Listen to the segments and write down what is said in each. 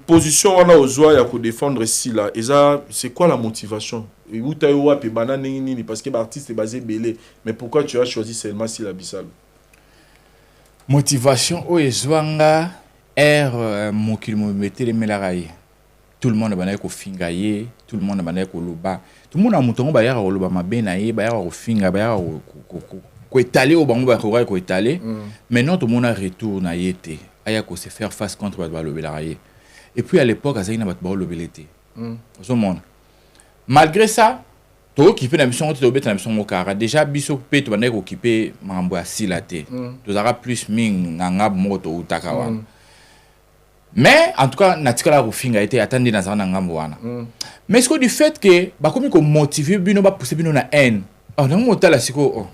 position wana ozwa ya ko défendre si là eza c'est quoi la motivation et où tu as pe banane nini parce que l'artiste est basé belé mais pourquoi tu as choisi seulement si la Bissau motivation o ezwanga mokili mo metele melaraye tout le monde bana ko fingaye tout le monde bana ko loba tout le monde a mutongo ba yaka ko loba mabena ye ba yaka ko finga ba yaka ko étaler au bango ba ko étaler maintenant tout le monde retourne à yete aya ko se faire face contre ba lobelaraye et puis à l'époque azaki na ba lobelete au monde malgré ça to occupé la mission to obeta la mission mokara déjà biso pe to bana ko occuper mambo ya silate to zara plus ming nganga moto utakawa mais en tout cas natikala ko finga été attendre dans un ngambo wana mais ce que du fait que ba komi ko motiver bino ba pousser bino na haine oh na motala siko oh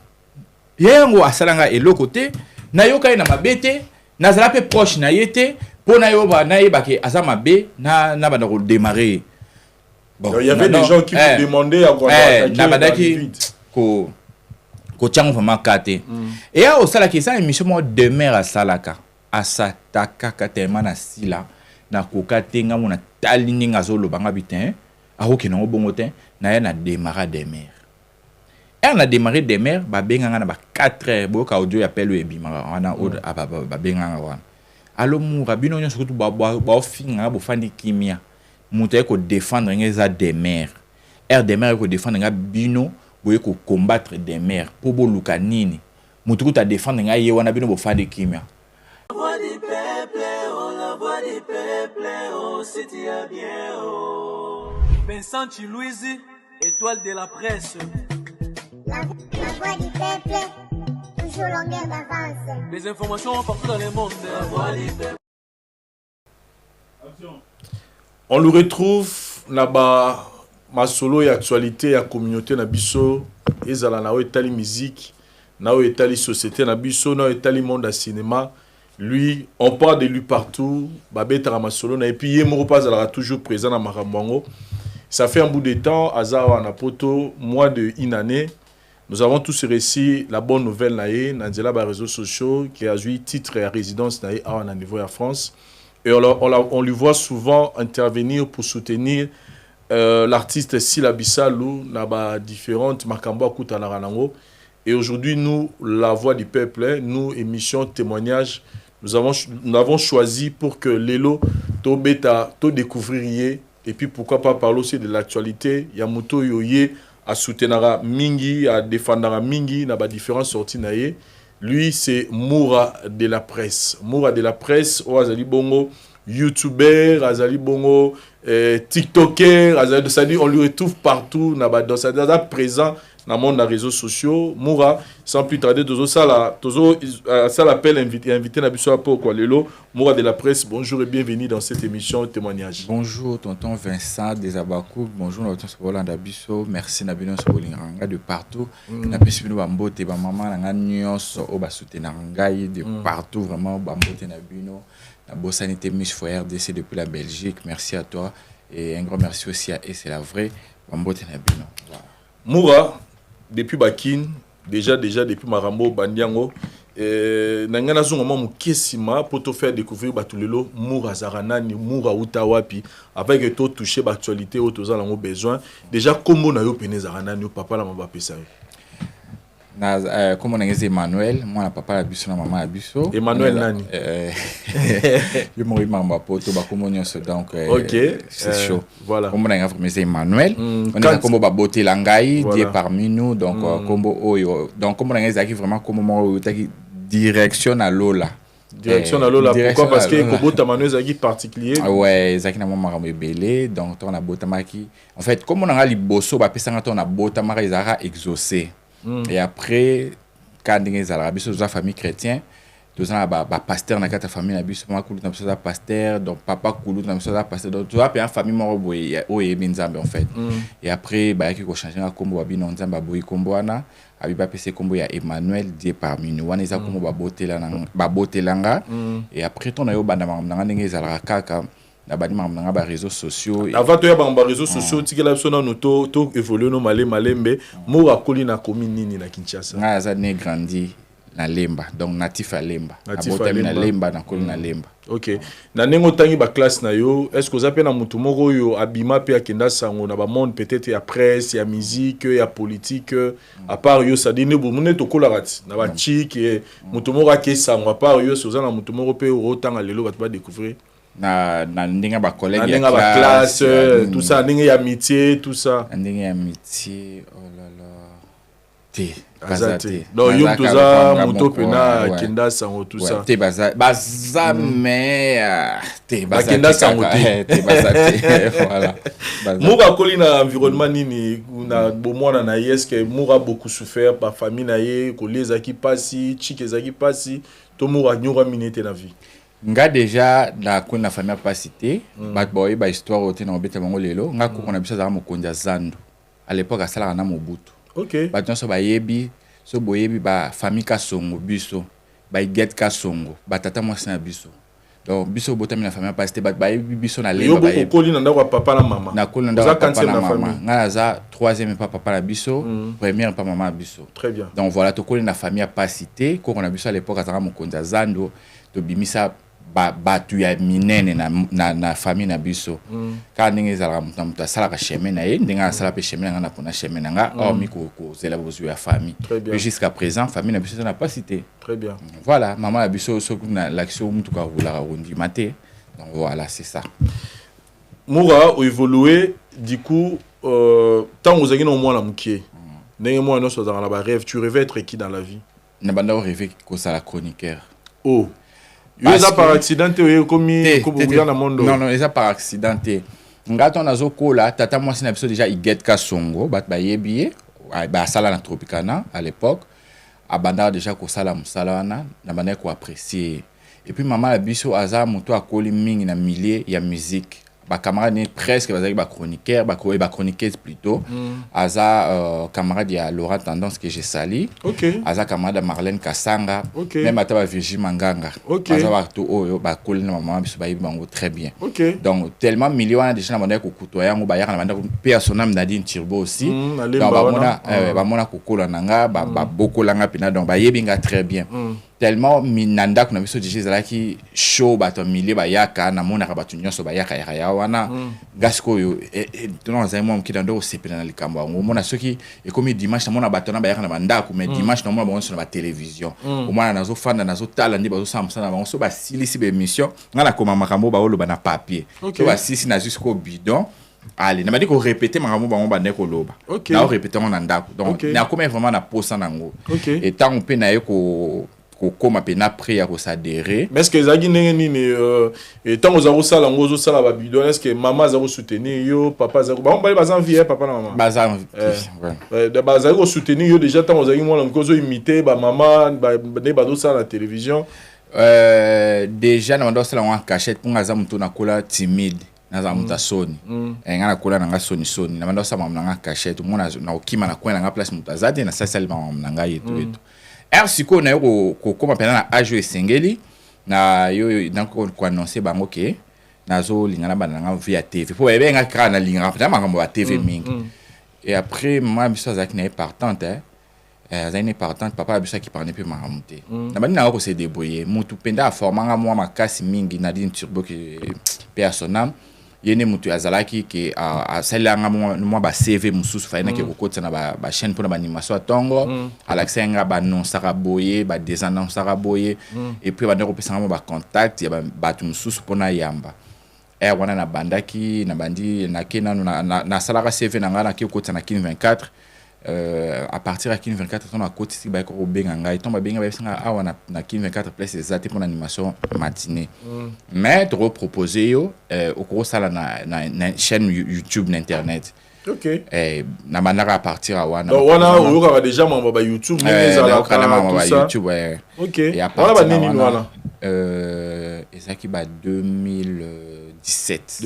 yango asalanga eloko te na yoka na mabete na zala pe proche na yete pour na yo ba na yeba ke azama be na bana ko démarrer. Bon, il y avait des gens qui vous demandaient à quoi attaquer ko tiango vraiment kate et ya osala ke ça émission mo demeure à salaka asataka katema na sila na kokatenga mona talini ngazolo banga bitin akoke na bongo te na ya na démarrer des mers na démarrer des mers ba benga na ba 4 heures boka audio appel ebima wana ba benga wana allo mura bino nyo surtout ba finga bo fandi kimia muta ko défendre ngeza des mers des mers ko défendre nga bino boye ko combattre des mers pour bo luka nini mutu ta défendre nga ye wana bino bo fandi kimia. La voix du peuple, oh la voix du peuple, oh si tu es bien, oh. Vincent Chilouizi, étoile de la presse. La voix du peuple, toujours longueur d'avance. Des informations partout dans le monde. La voix du peuple. On le retrouve là-bas, ma solo et actualité, la communauté na biso, ezala na etali musique, na etali société na biso, na etali monde à cinéma. Lui, on parle de lui partout. Babé Taramasolo, et puis Yemoro Paz sera toujours présent dans Marambango. Ça fait un bout de temps, Azar Anapoto, mois de une année. Nous avons tous réussi la bonne nouvelle naïe, Nandela par réseaux sociaux, qui a joué titre et résidence naïe à niveau en France. Et on lui voit souvent intervenir pour soutenir l'artiste Sila Bissalou, dans différentes Makambo Kutanaranango. Et aujourd'hui, nous, la voix du peuple, nous, émission témoignage, nous avons choisi pour que Lelo, to beta, to découvrir, et puis pourquoi pas parler aussi de l'actualité, Yamuto Yoye, à soutenir Mingi, à défendre Mingi, dans différentes sorties naïe. Lui, c'est Moura de la presse. Moura de la presse, ou Azali Bongo, YouTuber, Azali Bongo, TikToker, c'est-à-dire on lui retrouve partout, dans sa présent dans le monde des réseaux sociaux. Moura, sans plus tarder, ça l'appelle invité Nabiso pour quoi Lelo. Moura de la presse, bonjour et bienvenue dans cette émission témoignage. Bonjour tonton Vincent Desabakou, bonjour tonton Sobola Nabiso, merci Nabino Sobolinganga de partout. Nabisino Bambote, maman Nanga Nyos, Oba Soutenangaï de partout, vraiment Bambote Nabino, Nabosanité Miss for RDC depuis la Belgique, merci à toi et un grand merci aussi à Et c'est la vraie Bambote Nabino. Voilà. Moura, depuis Bakin, déjà depuis Marambo, Bandiango, nangana zongo mo kesima pour te faire découvrir batulelo Moura Zaranani, Moura Utawapi, avec tout toucher l'actualité au tous en besoin. Déjà comment na yo pene Zaranani papa la mamba pesa. Comme on a dit Emmanuel, moi la papa la biso na maman la biso. Emmanuel nani. Je mori mamba poto ba comme on se donc c'est chaud. Voilà. Comme on a dit Emmanuel, on est comme ba beauté langai qui est parmi nous donc comme oyo. Donc comme on a dit vraiment comme moi direction à Lola. Direction à Lola. Pourquoi? Parce que Kobo Tamano Zaki particulier. Ouais, Zaki na maman belé donc on a botamaki. En fait, comme on a li bosso ba pesa on a botamara izara exaucé. Et après, quand on est dans la famille chrétienne, tous ans pasteur dans la famille, maman coulou dans la pasteur, donc papa coulou dans la pasteur, donc tu as une famille mort boye binzambe en fait. Et après, bah qui ko changer un combo abino nzamba boye combo ana, abiba pc combo ya Emmanuel die parmi nous. Wana eza combo ba botelanga et après ton ayo banda manganga ndenge ezala kaka na bani manganga ba réseaux sociaux. Avant to ya ba réseaux sociaux tikela so na to évoluer no malembe mo akoli na commune nini na Kinshasa. Na za né grandi na lemba donc natif à lemba Natif à abotami na Lemba. lemba na koli na lemba. Ok. Na nengo tangi ba classe na yo, est-ce que vous avez na mutu moko yo abima pe akenda sango na ba monde peut-être ya presse, ya musique, ya politique, à part yo ça dit ne bo mune to kolarati na ba chic et mutu moko akesango à part yo so na mutu moko pe o tanga lelo ba ba découvrir. Na ndenge ba collègue Na ya nenga ba classe, tout ça, ndenge ya métier, tout ça. ndenge ya métier oh là là te Azate. Donc yo toza moto pena kenda sango tout ça. te baza mais te baza Bakenda sango te. te baza te voilà. Moura koli na environnement nini na bomwana na yeske moura beaucoup souffert par famille na ye ko lezaki pasi chike zaki pasi to moura nyora minete na vie. Nga déjà na ko na famille pasi te bat boy ba histoire ote na obeta bango lelo nga ko na biso za mokonja Zando à l'époque asala na Mobutu. OK. Ba tonso ba yebi so boyebi ba famille Kasongo biso ba get Kasongo ba tata mwasi na biso donc biso botami na famille pasi te ba yebi biso na lemba ba yebi. Yo koli na ndako papa na mama. Na koli na ndako papa na mama. Nga za troisième papa na biso, première pa maman biso. Très bien. Donc voilà to koli na famille pasi te ko na biso à l'époque azaka mokonza Zando to bimisa batu ya minene na famille na biso ka ndenge ezalaka mutu asalaka chemin na ye ndenge asala pe chemin nga na pona chemin nga hormis kozela bozwi ya famille et jusqu'à présent famille na biso n'a pas cité. Très bien. Voilà maman na biso soki na l'action mutu ka roulaka rondima te donc voilà c'est ça. Moura évolué du coup tant vous avez no mwana mukie ndenge mwana no so za na ba rêve tu rêvais être qui dans la vie? Na banda rêver ko sala chroniqueur. Oh. Yo eza par accident te komi ko buya na mondo. Non, eza par accident te. Ngato nazo kola tata mwasi na biso déjà Iget Kasongo bat ba yebiye ba sala na Tropicana à l'époque abanda déjà ko sala musala wana na banda ko apprécier. Et puis maman la biso aza moto akoli mingi na milieu ya musique. Ba camarade presque bazaki ba chroniqueur ba chroniqueuse plutôt aza camarade ya Laura Tendance que j'ai sali. OK. Aza camarade Marlène Kasanga. OK. Même ata ba Virginie Manganga. OK. Aza ba to oyo ba koli na maman biso ba yibango très bien. OK. Donc tellement millions wana déjà na banda ko kutoya ngo ba yaka na banda pe sonam Nadine Turbo aussi. Donc ba mona ko kola nanga ba bokolanga pina donc ba yebinga très bien. Tellement minanda kuna biso DJ zalaki show bato milieu ba yaka na mona ka batu nyonso ba yaka ya wana gasko yo tono za mo mkida ndo sepela na likambo ngo mona soki e komi dimanche na mona bato na ba yaka na bandako mais dimanche na mona bonso na ba télévision o mona nazo fanda nazo tala ndi bazo samsa na bango so ba silisi be émission ngana koma makambo ba oloba na papier to ba sisi na jusqu'au bidon. Allez, na madi ko répéter makambo bango ba ndeko loba na o répéter on ndako donc na koma vraiment na posa nango et tant on peut na ye ko koma pena après ya ko s'adhérer. Mais est-ce que ezaki ndenge nini et tant aux sala ngozo sala ba bidon est-ce que maman za ko soutenir yo papa za ko ba on ba bazan vie papa na maman bazan de baza ko soutenir yo déjà tant ozaki mwana ngozo imiter ba maman ba ne ba do sala la télévision déjà na ndo sala en cachette pour ngaza muto na kola timide naza muta soni nga na kola nga soni na ndo sala nga cachette mona na okima na kwena nga place muta zate na sasa liba nga yetu yetu. Siko na yo koma pena na age esengeli na yo na ko annoncer bango ke nazo lingana bana nga via TV po ebe nga kra na lingana pa makambo ba TV mingi et après moi biso zaki na partante zaine partante papa biso ki parne pe makamute na bani na ko se débrouiller mutu penda formanga moi makasi mingi na Nadine Turbo ke personnel yene mutu azalaki ke asalanga moi ba CV mususu fa ina ke kokotsa na ba chaîne pour ba animation tongo alaksenga ba non saraboye ba descendant saraboye et puis ba ndeko pesanga ba contact ya ba tu mususu pona yamba wana na bandaki na bandi na kena na salaka CV na ngana ke kokotsa na Kin 24 à partir à Kin 24 on a côté si ba ko benga ngai tomba benga ba singa awa na Kin 24 place exacte pour animation matinée mais trop proposé yo au gros sala na chaîne YouTube na internet. OK. Na manara à partir à wana on aura déjà mon ba YouTube mais ça la ba YouTube OK. Et après ba nini wana ezaki ba 2017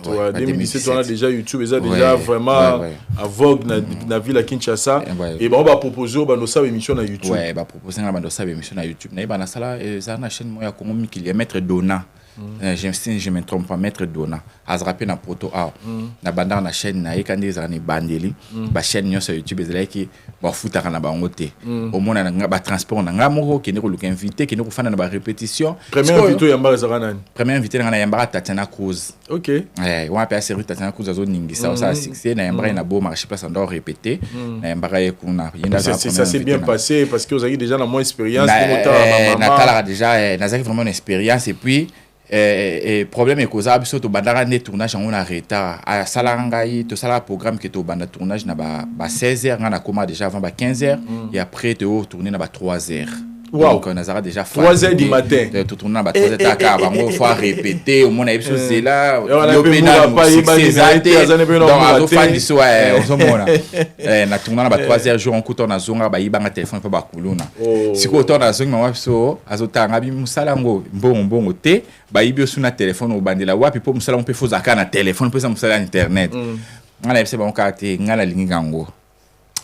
ouais 2017 on a déjà YouTube et déjà vraiment à vogue na ville à Kinshasa et on va proposer ba no sa émission na YouTube ba proposer ba no sa émission na YouTube na ba na sala za na chaîne moya Congo Mikili Maître Dona je me trompe pas, Maître Dona azrape na proto a na banda na chaîne na ekandi za ni bandeli ba chaîne nyonso YouTube ezalaki ba futaka na bango te au moins na ba transport na ngamoko kende ko luka invité kende ko fana na ba répétition premier invité yamba za kanani premier invité na yamba Tatiana Cruz OK on a série Tatiana Cruz azo ningisa ça succès na yamba na beau marché place on doit répéter na yamba kuna ça s'est bien passé parce que vous avez déjà la moins expérience na kala déjà na zaki vraiment une expérience et puis problème est causé biso to bandara ne tournage on a retard à salangai to sala programme que to banda tournage na ba 16h on a commencé déjà avant ba 15h et après to tourner na ba 3h. Wow. Donc on a déjà 3h du matin to tourner na ba 3h ta bango faut répéter au moins na biso c'est là yo pena donc azo fan diso ozo mona na tourner na ba 3h jour on kuto na zonga ba yibanga téléphone pa ba kuluna siko to na zonga mwa biso azo tanga bi musala ngo mbongo te ba yibi osuna téléphone obandela wapi po musala on peut fozaka na téléphone po ça musala internet ngala yebse ba nkate ngala lingi ngango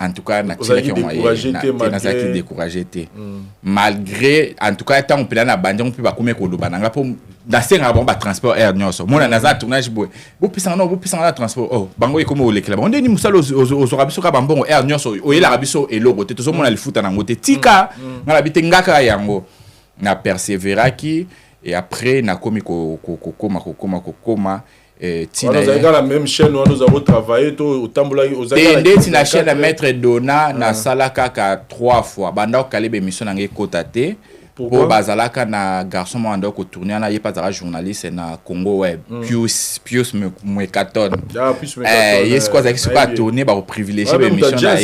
en tout cas na découragé malgré en tout cas tant on peut na bande on peut ba komeka koloba nanga po dasenga bon ba transport air nyonso mona na za tournage boy bo pisa na transport oh bango ikomo olekela ba ndeni musala ozora biso ka bambongo air nyonso oyela biso eloko te tozo mona lifuta na ngote tika ngala bitengaka yango na persévéraki et après na komi koma tina nous avons la même chaîne où nous avons travaillé to tambola na chaîne Maître Dona na salaka ka 3 fois banda okalibe émission na ngekota te pour bazalaka na garçon manda ko tourner na yepa za journaliste na Congo Web Pius Mwekaton yes quoi ça qui se pas tourner ba privilégier émission na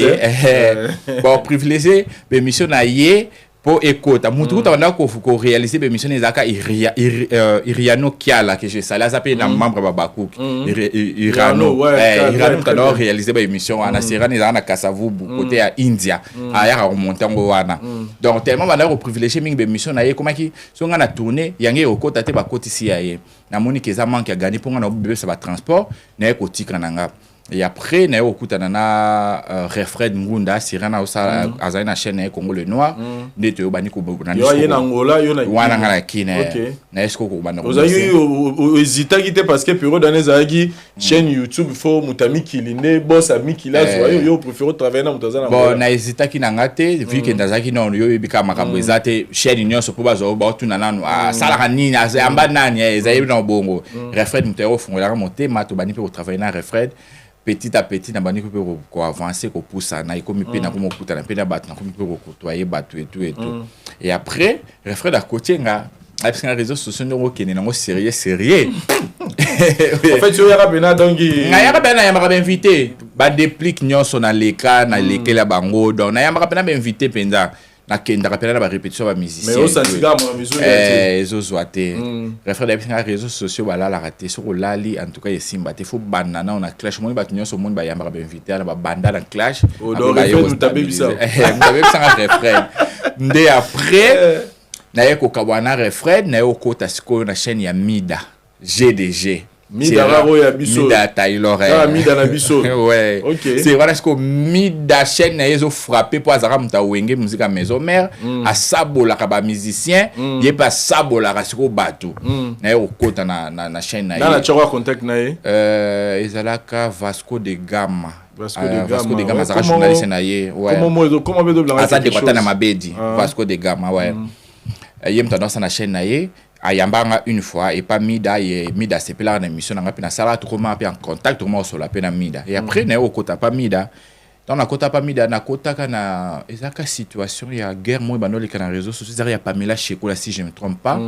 ba privilégier émission na ye pour écouter mutu tanda ko réaliser émission ezaka Iriano Kiala que je sala zape na membre ba Bakouk Irano tanda réaliser émission ana serani na Kasavubu côté à India aya remonter ngo wana donc tellement bana ko privilégier mingi émission na ye comment ki songa na tourner yange okota te ba kotisi ya ye na moni ke za manque ya gagner pour na bébé ça ba transport na ko tika nanga. Et après na okutana na Refred Ngunda sirana osa azana chaîne Congo le Noir ndeto yo bani ko na yo na Angola yo na wana ngala kine na esko ko bana vous avez hésité quitter parce que période dans les chaîne YouTube faut mutami kilinde boss ami kilazo yo préfère travailler na mutazana bon na hésité ki na ngate vu que ndazaki non yo bika makambo ezate chaîne nyonso po bazo ba tuna nanu sala kanini amba nani ezayi na bongo Refred mutero fongola motema to bani pe travailler na Refred petit à petit na bani ko avancer ko pousser na ikomi pe na ko mokuta na pe na battre na ko ko côtoyer battre et tout et après Refred à côté nga avec les réseaux sociaux nous qui n'est pas sérieux en fait tu y a bena donc ya bena ya m'a invité ba déplique nyonso na leka na lekela bango donc na ya m'a invité penza na kenda rappela ba répétition ba musicien mais au sentiga mo musique ezo zoate Refred avec les réseaux sociaux bala la raté sur lali en tout cas yesimba te faut banana on a clash mo ba nyonso mo ba ya m'a invité na ba banda na clash donc Refred tabebisa Refred ndé après na yeko kabwana Refred na yoko tasiko na chaîne ya Mida GDG Mida raro ya biso Mida Taylor Mida na biso ouais OK c'est voilà ce que Mida chaîne na yezo frapper pour azara muta wenge musique à maison mère a sabola ka ba musicien ye pas sabola ka siko bato na yoko kota na chaîne na na chakwa contact na ye ezalaka Vasco de Gama Vasco de Gama zara journaliste na ye ouais comment veut de blanc ça de na mabedi Vasco de Gama ouais yem tendance na chaîne na ye ayambanga une fois et pas Mida c'est pela na émission na pena sala to comment en contact comment sur la pena Mida et après na okota pas Mida dans na kota pas Mida na kota kana ezaka situation ya guerre moi banoli kana réseaux sociaux ya Pamela Chekola si je me trompe pas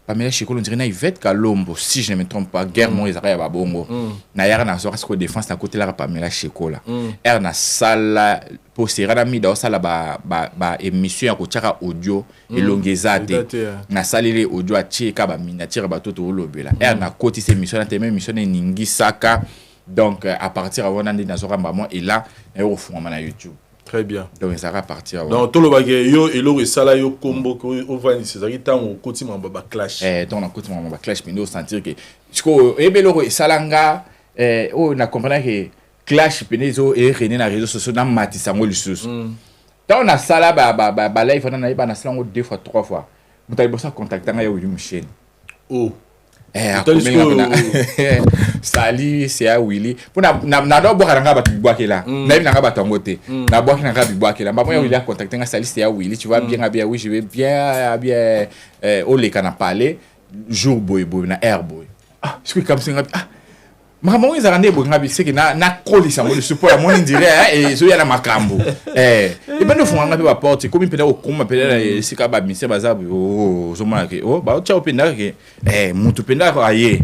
Pamela Chekola on dirait na Yvette Kalombo si je ne me trompe pas guerre moi ezaka ya babongo na yara na zo ko défense na côté la Pamela Chekola na sala pour serana Mida sala ba émission ya ko tchaka audio elongezate na salile audio a tcheka ba miniature ba toto olobela na côté cette émission na teme émission ningi saka donc à partir avant d'andi na zoramba moi et là au fond na YouTube. Très bien. Donc ça va partir. Donc tout le bagage yo et le sala yo combo ko o vani c'est ça qui tant au côté ba clash. Donc na côté ba clash mais nous sentir que jusqu'au ebeloro salanga o na comprendre que clash penezo et rené na réseaux sociaux na matisango lisusu. Dans na sala ba live na ba na sala 2 fois 3 fois. Mutayi bossa contacter nga yo une chaîne. Oh. Sali c'est à Willy pour na do boka nga batu bibwaki là na nga batu ngote na boki nga bibwaki là maman Willy a contacté nga Sali c'est à Willy tu vois bien oui je vais bien au les kana parler jour boy na air boy je suis comme ça maman ils arrêté boy nga c'est que na colis ça le support mon dirait et zo ya na makambo et ben no font nga ba porte comme pena o kuma pena si ka ba mise bazabu zo mona ke ba cha openda ke mutu penda ko aye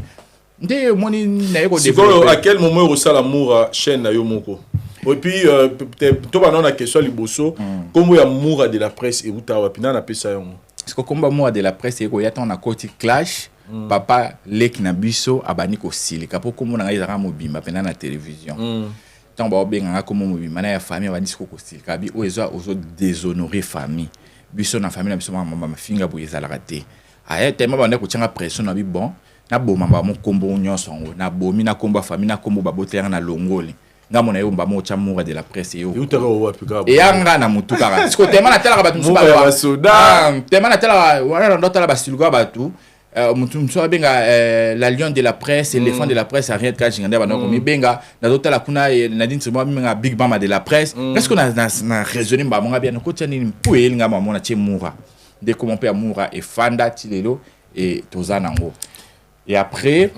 nde moni na yeko développer à quel moment ressent l'amour chaîne na yo moko et puis peut-être to ba na question liboso comme amour de la presse et uta wa pina na pesa yo parce que comme amour de la presse et ko ya ton na côté clash papa leki na biso abani ko silika po comme na ngaiza mobimba pena na télévision tant ba obenga comme mobimba na ya famille abani ko silika bi ozo déshonorer famille biso na famille na biso mama mafinga bo ezala raté aya tellement ba na ko tanga pression na bi bon na boma ba mo kombo nyonso ngo na bomi na kombo famille na kombo babotelanga na longoli ngamo na yo mba mo cha moura de la presse yo utero wa pika e anga na mutuka ka siko tema na tela ka batu musuba ba soda tema na tela wana ndo tela basiluka batu mutu mso benga la lion de la presse l'éléphant de la presse a rien de kaji nganda bana ko mi benga na do tela kuna na din tsemo minga big mama de la presse est-ce qu'on a raisonné mba monga bien ko tani mpueli ngama mona che moura de comment peut moura et fanda tilelo et tozana ngo. Et après,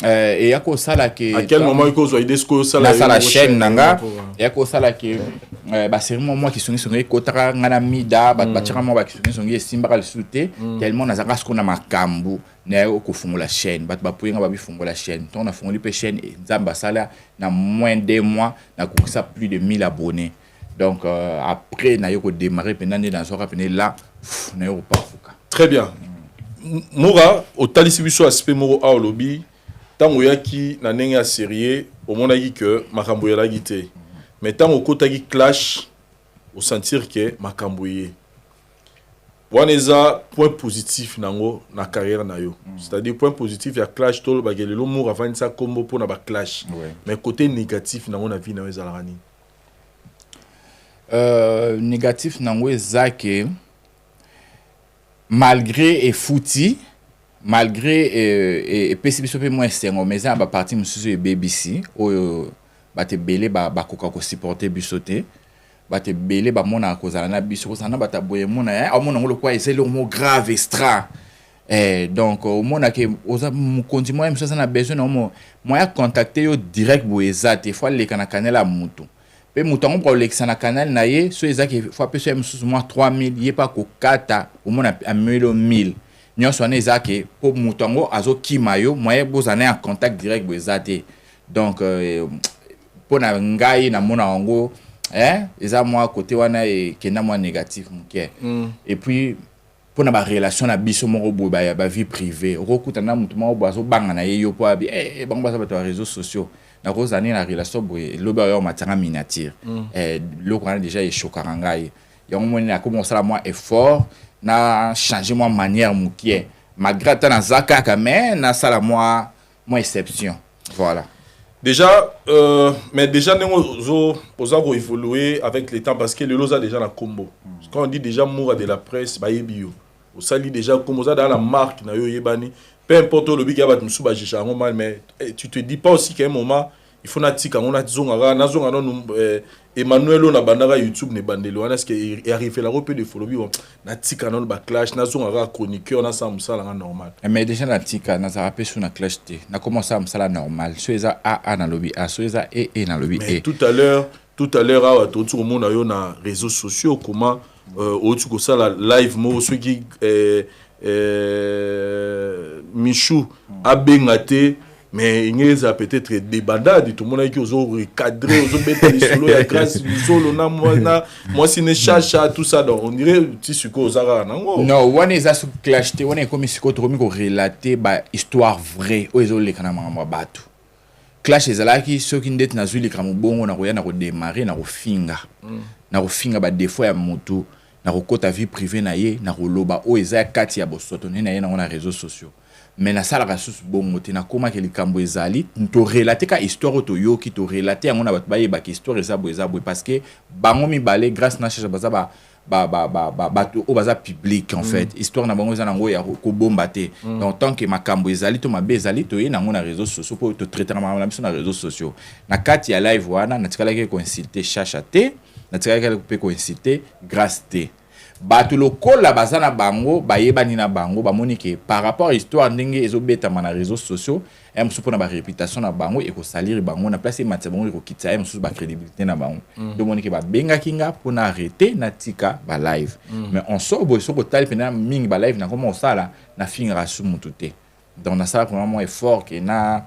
et y a quoi ça là que. À quel moment il cause idée ce que ça là. La chaîne nanga. Y a quoi ça là que. Bah c'est vraiment moi qui suis sur les kotara ngana mida bah tira moi qui suis sur les simba le souté tellement na zaka ce qu'on a makambu na yo ko fungo la chaîne bah pouinga bah fungo la chaîne ton a fungo la chaîne et nzamba sala na moins de 2 mois na ko ça plus de 1000 abonnés donc après na yo ko démarrer pendant dans so rappeler là na yo pas fuka. Très bien. Moura au talisi biso aspect moro a lobby tango yaki na ndenge ya sérieux au monaki que makambo ya la gité mais tango kotaki clash au sentir que makambo yé waneza point positif nango na carrière na yo c'est-à-dire point positif ya clash tolo bagelelo Moura avant ça combo pour na ba clash mais côté négatif nango na vie na ezala ni négatif nango ezake malgré et fouti malgré et pessibiso pe moins sengo mais ça ba parti mususu e BBC o ba te belé ba koka ko supporter bisoté ba te belé ba mona kozala na biso kozana ba ta boye mona a mona ngolo kwa c'est le mot grave extra donc au mona ke oza mukonzi moi mso na besoin na mo moi contacter yo direct bo ezate fois le kana kanela mutu pe mutango pour l'exana canal na ye so ezaki fois pe so mususu moi 3000 yé pas ko kata au mona a 1000 nyonso na ezaki pour mutango azo kimayo moi bozana en contact direct bo ezate donc pour na ngai na mona ngo eza moi côté wana e kena moi négatif muke et puis pour na ba relation na biso moko bo ba vie privée okuta na mutu mo bazo banga na ye yo po abi bango ba sa réseaux sociaux na rozani na relation boye loba yo matanga miniature le qu'on a déjà est chokaranga ya mo na commencer à moi effort na changer moi manière mukie malgré ta na zaka kame na sala moi exception voilà déjà mais déjà nous osako évoluer avec le temps parce que le loza déjà na combo quand on dit déjà Moura de la presse ba yebio au sali déjà comme ça dans la marque na yo yebani peu importe le big abat musuba jishango mal mais tu te dis pas aussi qu'à un moment il faut natika on a zonga na zonga non Emmanuel on a bandara YouTube ne bandelo est-ce que arrivé la repé de follow natika non ba clash na zonga chroniqueur na ça musala normal mais déjà natika na ça rappelle sur na clash té na commencer à musala normal so eza a na lobby a so eza e na lobby e tout à l'heure à tout le monde a yo na réseaux sociaux comment au-dessus de ça la live mo ceux qui Michou a bengate mais il y a peut-être des bandades tout le monde qui ont recadré ont mettre les solos ya grâce solo na moi si ne chacha tout ça donc on dirait ti suko zara nango non one is as clash te one comme suko to ko relater ba histoire vraie o ezole kana mama batu clash ezalaki ceux qui ndete na zuli kama bongo na koya na ko démarrer na ko finga ba défaut ya moto na ko kota vie privée na ye na ko loba o eza kati ya bosoto na ye na réseaux sociaux mais na sala rasus bongo te na koma ke likambo ezali to relater ka histoire to yo ki to relater ngona bat baye ba histoire eza bo parce que bango mi balé grâce na chacha baza bato au baza public en fait histoire na bango za nango ya ko bomba te donc tant que makambo ezali to mabe ezali to ye nango na réseaux sociaux pour te traiter na biso na réseaux sociaux na kati ya live wana na tikala ke consulter chacha te na tikala ke ko inciter grâce te bato lokola bazana bango bayebani na bango bamoni ke par rapport à histoire ndenge ezobeta na réseaux sociaux msusu pona ba réputation na bango et ko salir bango na place matsa bango ko kitsa msusu ba crédibilité na bango donc moni ke ba benga kinga pona arrêter na tika ba live mais on sort bo so ko tali pena mingi ba live na comment sala na finira su mututé donc na ça vraiment effort que na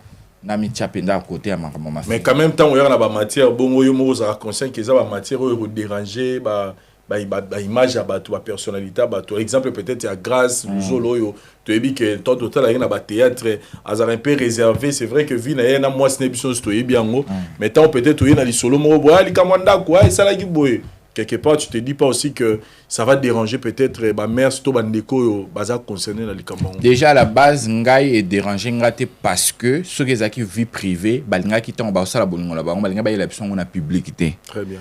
michapenda à côté à maman mais quand même temps on y a ba matière bongo yo mo za conscient que ça ba matière ko déranger ba image à bateau, personnalité à bateau. Exemple peut-être à grâce Luzolo yo tu dis que ton total a un théâtre un peu réservé, c'est vrai que vie na yana moi ce n'est pas to bien mais tant peut-être tu na li solo mo boya li kamanda quoi et ça la giboye quelque part tu te dis pas aussi que ça va déranger peut-être ma mère sto bandeko yo baza concerné na li kamanda. Déjà à la base ngai est dérangé ngate parce que ceux qui ont vie privée balinga qui tombe ba sala bolingo la ba balinga ba yela biso na publicité. Très bien.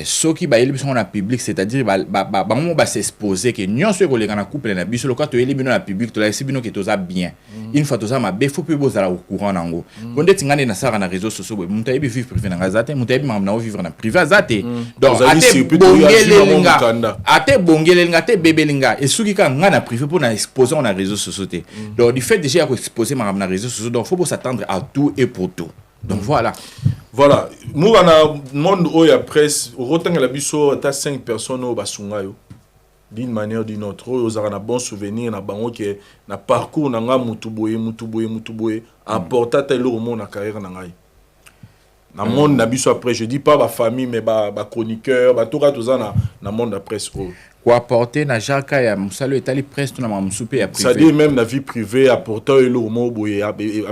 Ceux qui ba yeli na public c'est-à-dire bango ba s'exposer que nyonso ko leka na couple na biso loka to yeli bino na public to la sibino ke toza bien une fois toza mabe faut pe bozala au courant nango bonde tingane na sara na réseaux sociaux bo muta yebi vivre privé na ngazate muta yebi mam na vivre na privé azate donc ate bongelenga te bebelinga et soki ka nga na privé pour na exposer na réseaux sociaux donc du fait déjà ko exposer mam na réseaux sociaux donc faut s'attendre à tout et pour tout. Donc voilà. Voilà. Nous, on a le monde où il y a presse. Autant que la biso, tu as 5 personnes au Basungayo. D'une manière ou d'une autre. Ils ont un bon souvenir. Ils ont un parcours. Ils ont un mutuboye. Apporter tel monde dans la carrière. Dans le monde, après, je ne dis pas ma famille, mais ma chroniqueur, tout ça dans le monde de la presse. Quoi apporter na jaka ya musalo etali presse tout na mamsupe ya privé. Ça dit même la vie privée, apporter le mot boye.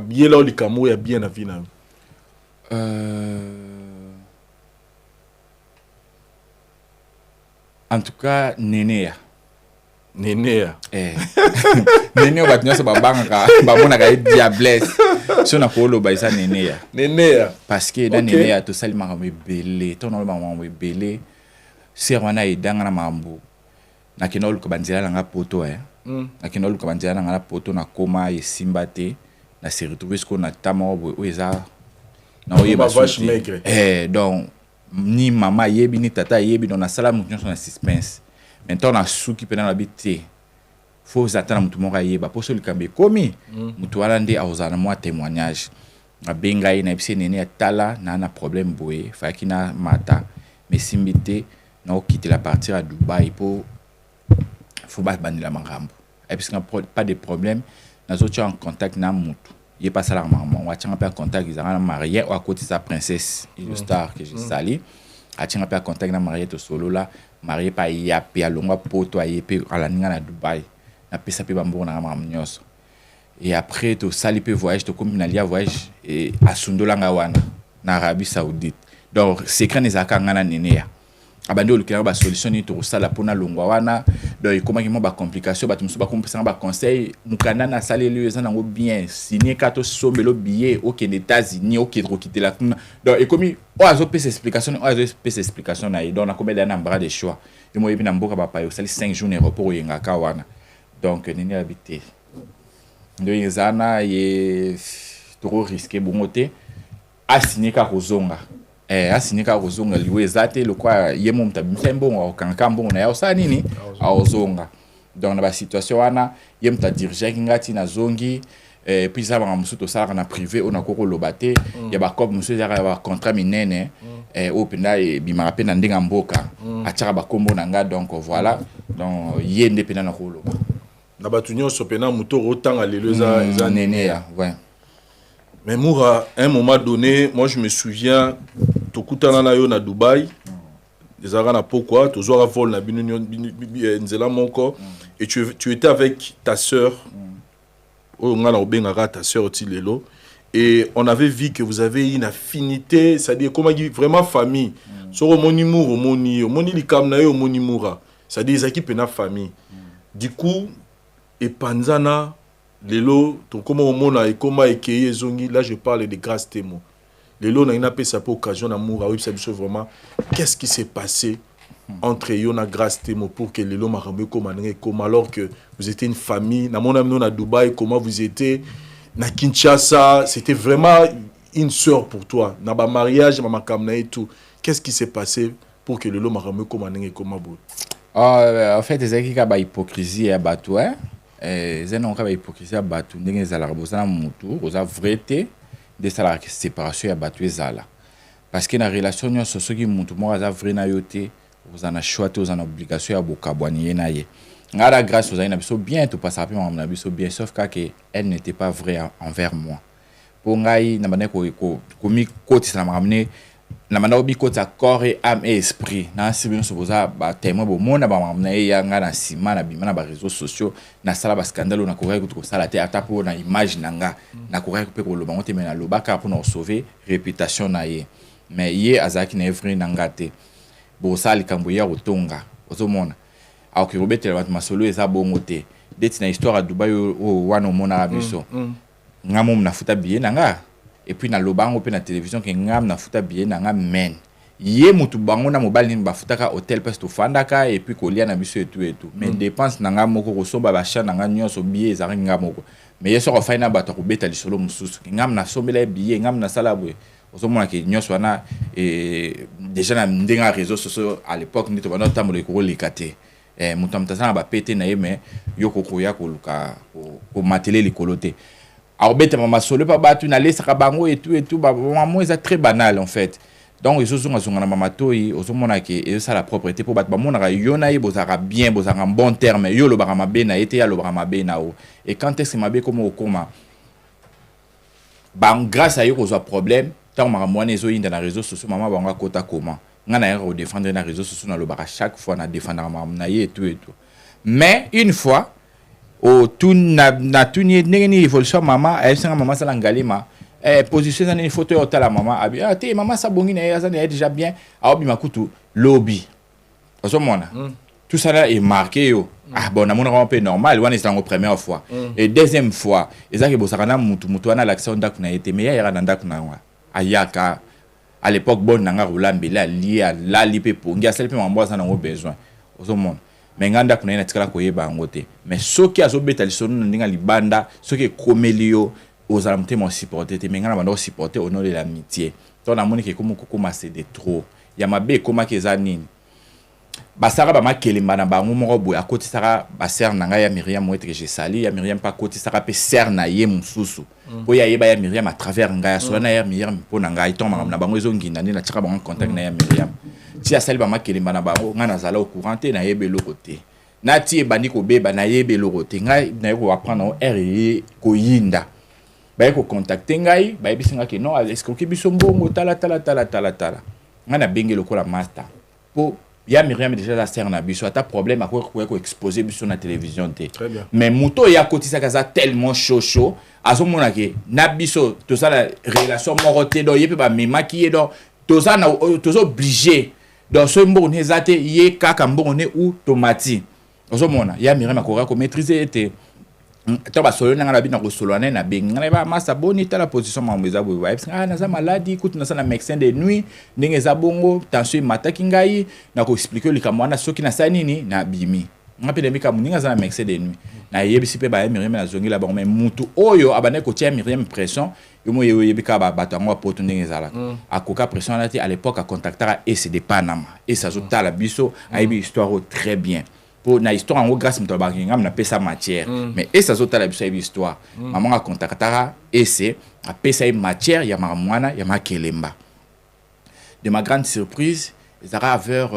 Bien là, le camo, il y a bien la vie. En tout cas, Nénéa. Nénéa. Nénéa va tenir ce babanga, babona ka diablesse. Si on a pour le baisa Nénéa. Nénéa. Parce que dans Nénéa tout ça il m'a belé, ton nom m'a belé. Serwana idanga na mambo. Na kinolu ko banzela nga poto Na kinolu ko banzela nga poto na koma e simbate na se retrouver ce qu'on a tamo o eza na oyeba maigre. Donc ni maman yebi ni tata yebi dans la sala mutu na suspense maintenant na suki pena na bité faut attendre mutu moko yeba pour celui kambe komi mutu wala nde aozana moi témoignage na benga ina bise nene atala na problème boye fa kina mata mais simbité na quitter la partir à Dubaï pour faut pas bandila mangambo et puis pas de problème na zo en contact na mutu. Il passe à la maman, on a un contact, ils ont marié à côté de sa princesse, le star que j'ai sali. A un peu contact na marié to solo là, marié pas yapi à longa poto à yapi à la ninga na Dubaï. Na pesa pe bambo na maman nyos. Et après to sali pe voyage to comme na voyage et à Sundola ngawana na Arabie Saoudite. Donc secret les akanga nene. Abandi olukela ba solution ni to sala pona longwa wana donc comment ki mo ba complication ba tumso ba compensation ba conseil mukanda na sala lieu za nango bien signé kato sombelo billet au États-Unis au Kedro quitter la donc et comme o azo pese explication na donc na combien na bras de choix et moi ebi na mboka ba payo sali 5 jours aéroport yenga ka wana donc nini habité donc yezana ye trop risqué bongote a signé ka kozonga asinika kozonga liwe zate le kwa yemo mtabimisa mbongo kanka mbongo na yao sa nini aozonga donc na ba situation wana yem ta diriger ngati na zongi puis ça va musuto sala na privé on a koko lobate ya ba cop musuto ya ba contrat minene openda e bima pe na ndenga mboka ataka ba kombo na nga donc voilà donc yende pena na kolo na batunyo sopena muto rotanga leleza za nene ya ouais. Mais Moura, à un moment donné, moi je me souviens, Tokutana na yo na Dubaï, des arana pourquoi, tu as vol na nzela monko, et tu étais avec ta sœur, ta sœur Otilelo, et on avait vu que vous avez une affinité, c'est-à-dire comment dire vraiment famille. Sur moni moura, moni likam na yo moni moura, c'est-à-dire ils équipent une famille. Du coup, et Panzana Lelo, comment on mona et comment ékeye zongi, là je parle de grâce témoin. Lelo n'a pas sa occasion d'amour, oui, c'est vraiment qu'est-ce qui s'est passé entre Yona grâce Temo pour que les lots comme alors que vous étiez une famille na mon ami à Dubaï, comment vous étiez na Kinshasa, c'était vraiment une sœur pour toi na ba mariage maman kamna et tout. Qu'est-ce qui s'est passé pour que les lots comme en fait ezaki ka ba hypocrisie ya bato zeno ka ba hypocrisie ya bato ndenge ezalaka bozala mutu oza vérité de sala séparation ya bato ezala parce que na relation nyonso soki mutu moko aza vrai na yo te oza na choix te oza na obligation ya bokabwani ye na ye nga la grâce ozali na biso bien topasaka mpe makambo na biso bien sauf que elle n'était pas vraie envers moi mpo ngai na banda komikotisa na makambo ne na banda kobikotisa corps et âme et esprit na nsibi nyonso boza batémoin bomona bamakambo na ye ya nga na nsima na bima na baréseaux sociaux nasala bascandale oyo nakokaki kutu kosala te ata mpo na image na nga nakokaki mpe koloba ngo te me nalobaka mpo na kosauve réputation na ye mais ye azalaki na evre na nga te bosala likambo ya kotonga ozomona akoki kobetela bato masolo eza bongo te deti na histoire ya Dubai oyo wana omonaka biso nga momu nafuta billet na nga et puis naloba yango mpe na télévision ke nga nafuta billet na nga men ye mutu bango na mobali nini bafutaka hotel mpasi tofandaka et puis kolia na biso etu mais dépense na nga moko kosomba basha na nga nyonso billet ezalaki nga moko mais ye soko afai na bato akobeta lisolo mosusu ke nga nasombela ye billet nga nasala boye ozomona ke nyonso wana déjà na ndenge ya réseaux sociaux à l'époque nde tobanda otambola ekoleka te moto amutazana bapete na ye mais yo kokoya koluka komatele likolo te akobetama masolo pa bato nalesaka bango etu bamamo eza très banal en fait donc ezozongazonga na mamatoi ozomona ke ezosala propreté mpo bato bamonaka yo na ye bozalaka bien bozalaka bon terme yo olobaka mabe na ye te ye alobaka mabe na o et quand est-ce mabe komo okoma grâce à yo kozwa problème ntango makambo wana ezoyinda na réseaux sociaux mama bango akota koma nga na yaka kodéfendre na réseaux sociaux nalobaka chaque fois na défendaka makambo na ye etu mais une fois na tuni ndenge ni évolution mama ayebisinga mama asala ngalima position eza nini photo ya otala mama abi te mama sabongi na ye aza na ye déjà bien aobima kutu lobi ozomona tout ça là est marqué yo bon namonaka mpe normal wana ezalango première fois et deuxième fois ezaki bosaka na mutu wana alakisa ndako na ye te mais yayaka na ndako na nga ayaka à l'époque bon nanga rolambela alali mpe pongi asali mpe mambo aza nango besoin ozomona mais nganda kuna ina tikala koyeba yango te mais soki azobeta lisolo na ndinga libanda soki ekomeli yo ozala mutema supporter te mais ngana banda supporter au nom de l'amitié donc na moni ke komo kokoma c'est de trop ya mabe koma ke za nini basara ba makelemba na bango moko boya kotisaka ba sœur na nga ya Myriam moete que je sali ya Myriam pa kotisaka pe sœur na ye mususu po ya yeba ya Myriam à travers nga ya so na ya Myriam po na nga itomba na bango ezonginda ni na tika bango contact na ya Myriam ti asali ba makelemba na bango nga na zala au courant te na yebe lokote na ti ebandi ko beba na yebe lokote nga na yo apprendre R koyinda ba ko contacter ngai ba yebisinga ke non est-ce que biso mbongo tala nga na benge lokola master po ya Myriam déjà la sœur na biso ata problème à quoi exposer biso na télévision té mais muto ya kotisa kaza tellement chaud azomona ke na biso to ça la relation moroté do yepe ba memaki do to ça na to obligé dans ce mbongo nezate ye kaka mbongo ne ou tomati azomona ya Myriam akora ko maîtriser té to ba solo na bina ko solo na benga na ba masa boni ta la position mameza bo vibes na za maladie kutu na sana médecin de nuit ndenge za bongo tension mataki ngai na ko expliquer le kamwana soki na sa nini na bimi ngapele mika muninga za médecin de nuit na yebisi pe ba Myriam na zongi la ba mais mutu oyo abane ko tia Myriam pression yomo yebika ba batango poto ndenge za la akoka pression na ti à l'époque a contactera et c'est de Panama et ça zota la biso aibi histoire très bien pour na histoire en grâce mto banginga na pesa matière mais et ça zota la biso histoire maman a contactera et c'est a pesa matière ya mamwana ya makelemba de ma grande surprise ils arrivent vers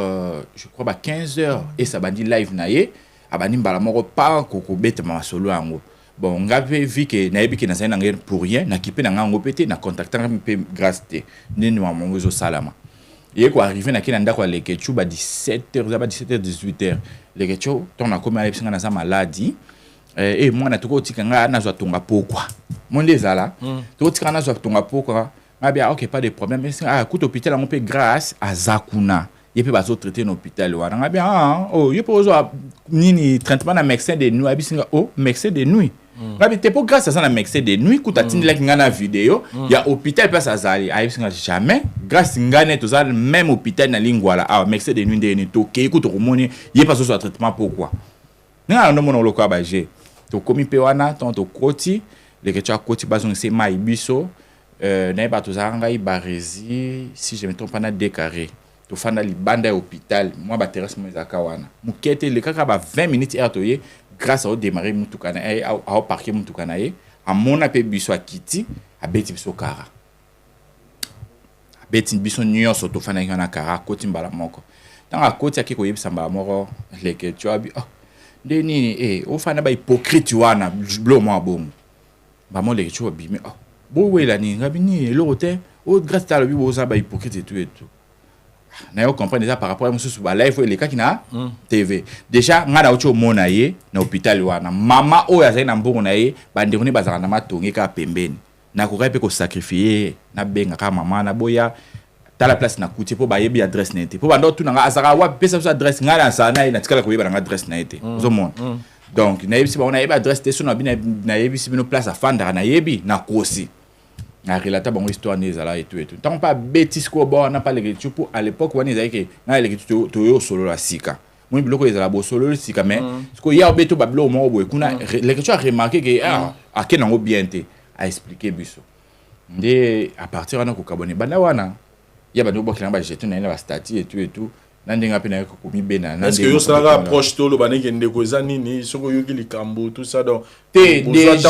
je crois 15h et ça bandi live naie abani mbala moko pa koko bete ma solo yango bon ngabe vu que na yebi que na sana ngere pour rien na kipe na ngango pété na contacter mpe grâce te nini maman zo salama et quoi arrivé na kina ndako le kechu ba 17h za ba 17h 18h le kechu ton na komi alepsinga na za maladie et moi na toko tikanga na zo tonga pokwa monde zala toko tikanga na zo tonga pokwa ngabia OK pas de problème mais coup hôpital on peut grâce à Zakuna et puis bazo traiter dans hôpital wana ngabia oh yo pozo nini traitement na médecin de nuit abisinga oh médecin de nuit ngabi te po grâce à ça na mixé de nuit kuta tindi like ngana vidéo ya hôpital place azali ayebisa jamais grâce ngane to za même hôpital na lingwala ah mixé de nuit de ni to ke kuto komoni ye pas sur traitement pourquoi nga no mono lokwa ba je to komi pe wana to koti le que tu as koti bazon c'est mai biso na ba to za ngai barezi si je me trompe pas na décarré to fanda libanda hôpital moi ba terrasse mo ezaka wana mukete le kaka ba 20 minutes ertoye grâce au démarrer mutukana au parquer mutukana ye amona pe biso akiti abeti biso kara abeti biso nyonso to fanda ngana kara koti mbala moko tanga koti akiko yebisa mbala moko leke tu abi oh ndeni o fanda ba hypocrite wana blo mo abomu ba mo leke tu abi mais oh bo wela ni ngabi ni lorote o grâce à la bibo za ba hypocrite et tout na yo comprendre déjà par rapport à mususu ba live les cas qui na TV déjà ngana ucho mona ye na hôpital wana mama o ya zaina mbongo na ye bande koni bazaka na matongi ka pembeni na ko pe ko sacrifier na benga ka mama na boya ta la place na kuti po ba yebi adresse na été po bando tu na azaka wa pesa sa adresse ngana sa na na tikala ko yeba na adresse na été zo mon donc na yebi si ba on a yebi adresse te so na bi na yebi si bino place à fanda na yebi na kosi na relata bango histoire nezala et tout tant pas bêtise ko bon na pas les tu pour à l'époque on ezaki ke na les tu to yo solo la sika moi biloko ezala bo solo la sika mais ko ya beto bablo mo bo kuna les tu as remarqué que a ke nango bien te a expliquer biso ndé à partir wana ko kabone bana wana ya bano bo kilamba jeton na ba statut et tout nandinga pe na ko komi bena na est-ce que yo sera approche to lo baneke ndeko ezani ni soko yo ki likambo tout ça donc te déjà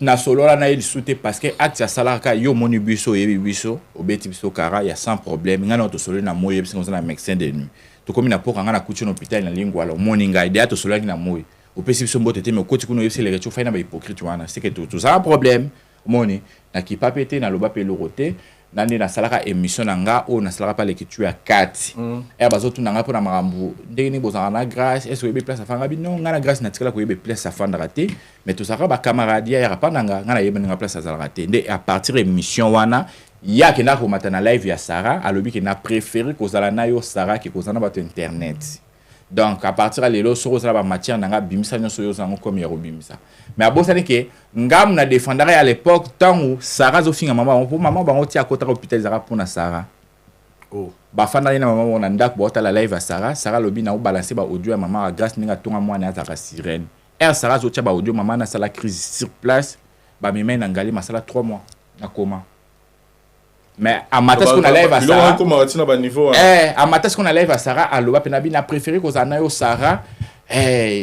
na solo la na il souté parce que acte ya salaka yo moni biso yebi biso obeti biso kara ya sans problème ngana to solo na moye biso na médecin de nuit to komi na poka ngana kuchi na hôpital na lingwa la moni ngai de to solo na moye opesi biso mbote te me koti kuno yebisi le recho faina ba hypocrite wana c'est que tout ça problème moni na ki papete na loba pe lorote nandi na salaka émission nanga o na salaka pa le kitu ya 4 bazotu nanga po na makambu ndenge ni bozana na grâce est-ce que yebe place afanga bi non ngana grâce na tikala ko yebe place afanda raté mais to saka ba camarade ya pa nanga ngana yebe nga place azala raté nde à partir émission wana ya ke na ko matana live ya Sarah alobi ke na préféré ko zala na yo Sarah ke ko zana ba internet donc à partir de là sur la matière nanga bimisa nyonso yo zango comme yero bimisa mais abosani ke ngam na défendrait à l'époque tant où Sarah zo finga maman pour maman bango ti akota hôpital zara pour na Sarah oh ba fanda na maman on ndak bota la live à Sarah lobi na o balancer ba audio ya maman à grâce ninga tonga mwana ya zara sirène Sarah zo tia ba audio maman na sala crise sur place ba mimé na ngali masala 3 mois na coma mais à matin ce qu'on a live à Sarah à matin ce qu'on a live à Sarah aloba penabi na préféré ko zana yo Sarah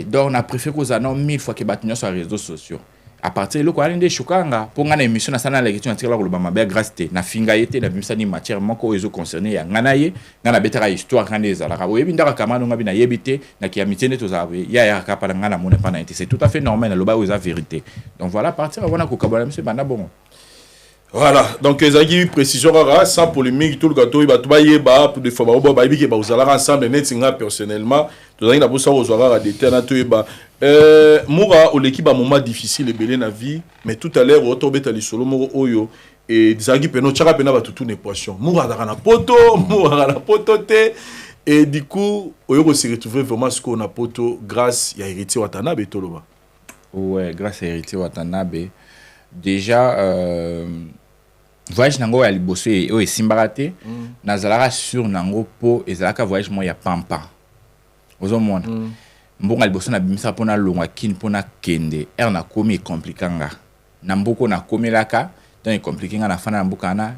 donc on a préféré ko zana 1000 fois que batunyo sur les réseaux sociaux à partir de quoi ndé chukanga pour ngana émission na sana la question atira ko loba mabe grâce te na finga yete na bimisa ni matière moko ezo concerné ya ngana ye ngana betara histoire ngana ezala ka oyebi ndaka kamano ngabi na yebite na ki amitié ne to zawe ya ka pa ngana mona pa na été c'est tout à fait normal na loba oza vérité donc voilà partir avant ko kabala monsieur banda bon. Voilà, donc les amis précision rara sans polémique tout le gâteau il va tout bailler bah pour des fois bah bah il va vous aller ensemble net singa personnellement tout ça pour ça aux horaires des terrains tout bah moura ou l'équipe à moment difficile et belé na vie mais tout à l'heure auto beta li solo moro oyo et zagi peno chaka pena ba tout ne poisson moura na poto moura na poto te et du coup oyo ko se retrouver vraiment ce qu'on a poto grâce ya héritier Watanabe toloba ouais grâce à héritier Watanabe déjà voyage nango ya liboso o esimbakate nazalaka sur nango po ezalaka voyage mo ya pampa ozomona mbonga liboso na bimisa pona longwa kin pona kende na komi komplikanga na mboko na komelaka donc komplikinga na fana na mboka na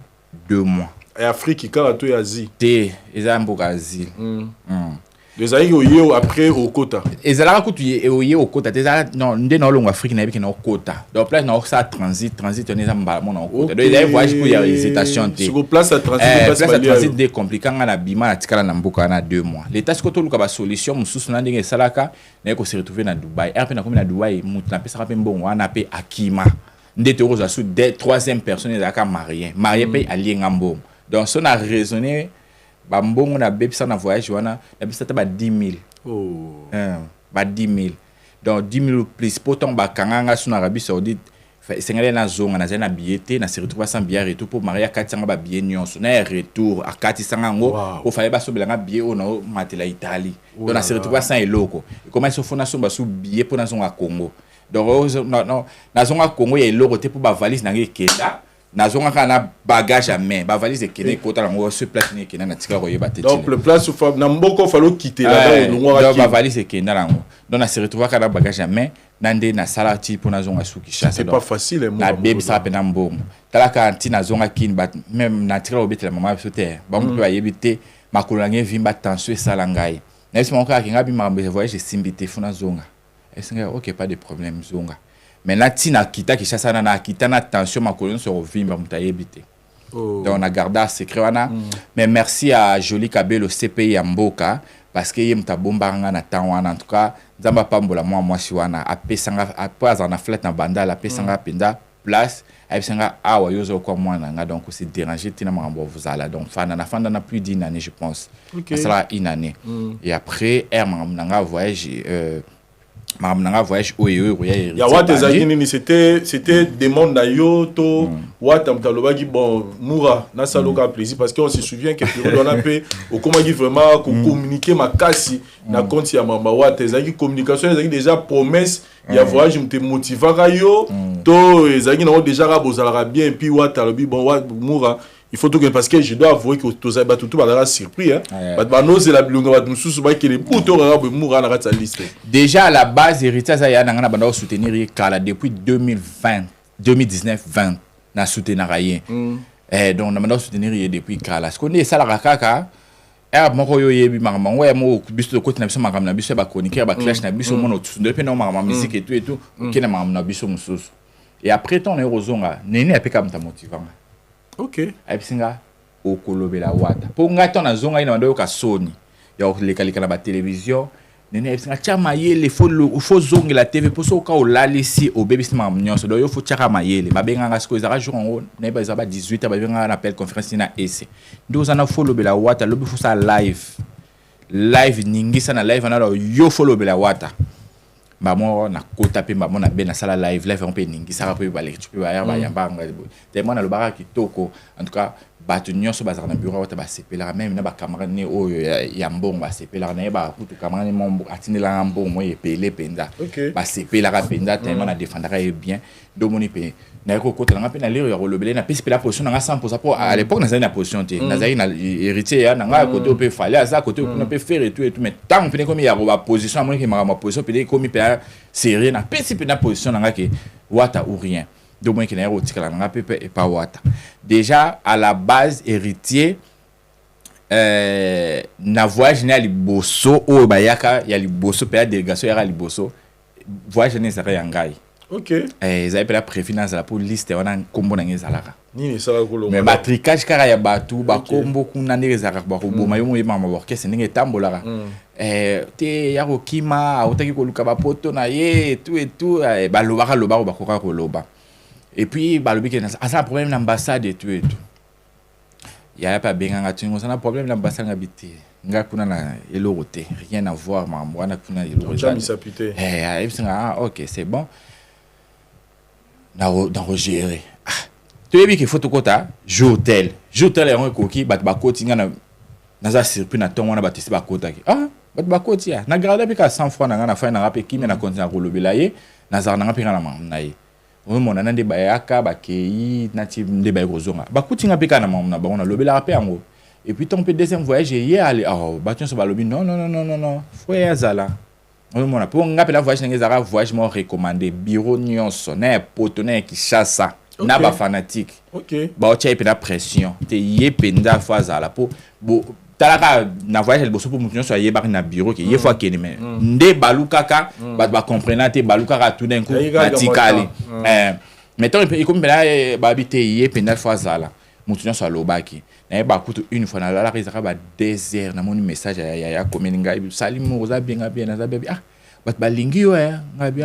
2 mois et Afrique ka to ya Asie te eza mboka Asie les aïeux au après au quota et zalaka kutu ye au quota non ndé na longo Afrique na biki na quota donc place na ça transit on est mbala mon quota donc il voyage pour ya hésitation te sur place à transit des compliquant na bima na tikala na mboka na 2 mois l'état ce koto luka ba solution mususu na ndenge salaka na ko se retrouver na Dubaï pe na komi na Dubaï mutu na pesa pe mbongo wana pe akima ndé te roza sous des 3e personne ezaka marié pe allié ngambo donc ça na raisonné ba mbongo na bebisa na voyage wana na bisa ta ba 10 000 ba 10 000 donc 10 000 plus pourtant ba kanganga sur Arabie Saoudite sengale na zonga na zana billet na se retrouver sans billet retour pour Maria katanga ba billet nyonso na retour a kati sangango o fallait ba sobela nga billet o na matela Italie donc na se retrouver sans eloko comment se fona so ba sou billet pour na zonga Congo donc non nazonga Congo ya eloko te pour ba valise na ngekenda nazonga kana bagage à main ba valise ekende kota la ngo se place ni ekenda na tika koyeba te donc le place où na mboko falo quitter là dans donc ba valise ekenda la ngo donc na se retrouver kana bagage à main nande na salati pour nazonga sukisha c'est pas facile na baby ça pe na mbongo tala ka antina zonga kin bat même na tika obetela mama biso te ba mpe ba yebite makolo ngé vimba tension sala ngai na esi monka kinga bi mambe voyage simbité funa zonga esinga OK pas de problème zonga mais na tina kita kishasa na kita na tension makolo so vimba mutayebite donc on a gardé secret wana mais merci à Joli Kabelo CPI ya Mboka parce que yem tabombanga na temps wana en tout cas nzamba pambola mwasi wana apesanga apaza na flat na bandala apesanga penda place aipesanga awa yozo kwa mwana nga donc c'est dérangé tina mambo vuzala donc fana na plus d'une année je pense ça là une année et après mamnanga voyage oyo ya wate zakini c'était demande na yo to wata mtalobaki bon mura na saloka plaisir parce qu'on se souvient que on a peu au comment dit vraiment communiquer makasi na compte ya mama wate zaki communication zaki déjà promesse ya voyage mte motivaka yo to zaki na déjà rabozala bien et puis wata lobi bon mura il faut tout que parce que je dois avouer que tout ça tout va surpris hein bah non c'est la blonga bah nous sous bah que les boutons arabes mourra dans sa liste déjà à la base héritage ça y a na banda soutenir kala depuis 2019 20 na soutenir rien donc na banda soutenir depuis kala ce qu'on est ça la kaka moko yo yebi mama ouais mo biso côté na biso mama na biso ba chroniqueur ba clash na biso mono depuis na mama musique et tout kina mama na biso mususu et après ton eurozonga nene apeka mta motivant. OK. Aipsinga okolobela wata. Po ngata na zonga ina ndoyo ka Sony. Ya lekalika na ba télévision. Nene aipsinga chama yele faut zonga la TV po so ka olalisi o baby sima mnyonso. Do yo faut chaka mayele. Babenga nga siko ezaka jour ngo na ba ezaba 18 ba benga na appel conférence na EC. Ndo zana faut lobela wata lobi faut ça live. Live ningisa na live na yo faut lobela wata. Maman na kota pe maman na bena sala live on pe ningi sara pe ba lecture pe ba ya ba yamba tellement na lobara kitoko en tout cas batu nyonso bazara na bureau ta ba sepela même na ba camarade ne o ya mbongo ba sepela na ba kutu camarade mon atinela mbongo mo epele penda ba sepela ka penda tellement na défendra bien domoni pe na ko kota na pe na lire ya lobele na pe sepela position na 100% pour à l'époque na zali na position te na zali na héritier ya na côté pe fallait à ça côté on peut faire et tout mais tant pe comme ya ba position moi que ma position pe comme pe série na pe na position na ke wata ou rien donc moi qui na erotika na pe et pas wata déjà à la base héritier na voyage na liboso o bayaka ya liboso pe délégation ya liboso voyage na ça ya ngai. OK. Ils avaient la préfinance la pour liste on a combo na ngezalaka. Ni ça ko mais matricage kara ya batu ba combo kuna ndezalaka ba ko boma yo mo yema orchestre ndenge tambolaka. Te ya kokima otaki ko luka ba poto na ye tout et tout ba lobaka ba koka ko loba. Et puis ba lobi que ça un problème l'ambassade et tout. Il y a pas bien nga tungo ça un problème l'ambassade ngabité. Nga kuna na eloroté rien à voir mambo na kuna eloroté. Jamais s'appuyer. OK, c'est bon. D'enregistrer. Tu as vu qu'il faut tout kota jotel est un coquille bat ba kotinga na za surpris na ton wana batisi ba kota ki bat ba kotia na garder pe ka 100 francs na fa na rape kimi na continue ko lobela ye na za na pe na mam na ye o mo na nde ba yaka ba kei na ti nde ba kozonga ba kotinga pe ka na mam na ba na lobela pe yango et puis ton pe deuxième voyage hier aller ba tion so ba lobi non faut ya zala. On a pour nga pe la voyage ngezara voyage mo recommandé bureau nyonso na potonné qui chasse na ba fanatique. OK. Ba o tia pe na pression te ye penda fois za la po bo talaka na voyage le bosso pour mutu nyonso ye ba na bureau ki ye fois ke mais nde balukaka ba comprendre te balukaka tout d'un coup natikali mettons il comme là ba habiter ye penda fois za la mutu nyonso alobaki na ba kutu une fois na la rezaka ba désert na moni message ya komeninga sali mo za bien na za bébé bat balingi yo ngabi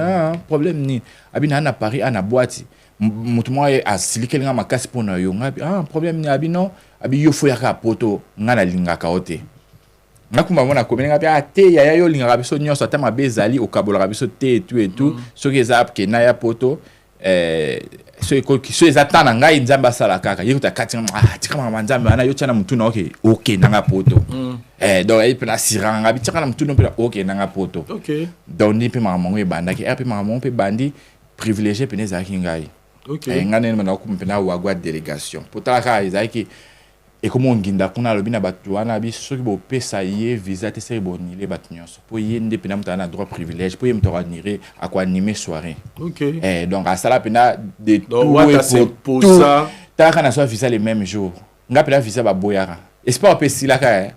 problème ni abi na Paris na boîte mutu mo a silikelinga makasi pona yo ngabi problème ni abi non abi yo fo ya ka poto ngana linga ka ote ngakuma mona komeninga bi te ya yo linga biso nyonso atama bezali okabola biso te et tout soki eza ke na ya poto so eza na ngai nzambe asala kaka yekuta kati tika mama nzambe ana yo tshana mutuna okay nanga poto donc il peut na siranga bi tika na mutuna pe okay nanga poto donc ni pe mama ngo ebanda ki pe mama ngo pe bandi privilégié pe neza kingai ngane na ko mpena wagwa délégation potaka izaki et comme on ginda kuna lobi na batu wana bi soki bo pesa ye visa te seri bonile batu nyonso po ye nde pena mutana droit privilège po ye mutara admirer à quoi animer soirée donc à ça pena de tout pour ça ta kana so visa les mêmes jours nga pena visa ba boyara espoir pe silaka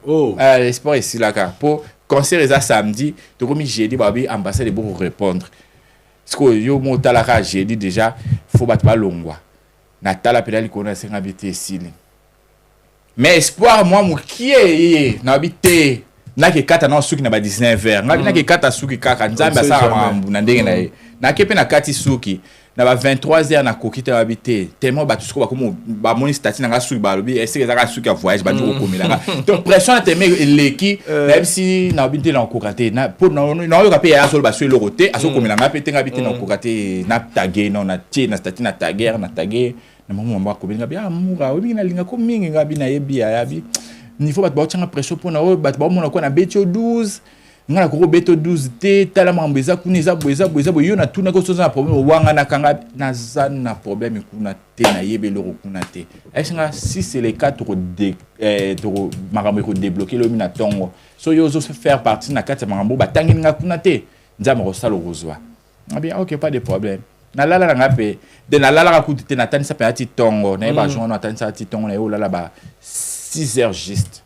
espoir silaka po concert eza samedi to komi jeudi ba bi ambassade pour répondre parce que yo motalaka jeudi déjà faut battre ba longwa na tala pena likona senga biti sili. Mais espoir moi mukie na bité na ke kata na suki na ba 19h na ke kata suki kaka nzambe asala mambu na ndenge na ye na ke pe na kati suki na ba 23h na kokita ba bité tellement ba tusko ba komo ba moni statut na suki ba lobi ese ezaka suki ya voyage ba ndiko komela donc pression na teme leki même si na bité na kokate na pour na yo ka pe ya solo ba so le roté aso komela nga pe tenga bité na kokate na taguer na tie na statut na taguer na maman mwa ko binga bia mura obi na linga ko mingi ngabi na yebi ya bi ni faut ba tshanga pression pona o ba mona ko na betio 12 ngana ko beto 12 te tala mambeza kuniza boeza yo na tuna ko soza na problème wanga na kanga na zana problème kuna te na yebe lo kuna te esinga si c'est le cas to makambo ko débloquer lo mina tongo so yo zo faire partie na kati makambo batangi nga kuna te nzama ko sala rozwa ngabi OK pas de problème na lala nga pe de na lala ka kutu te na tanisa pe ati tongo na ba jono na tanisa ati tongo na yo lala ba 6h juste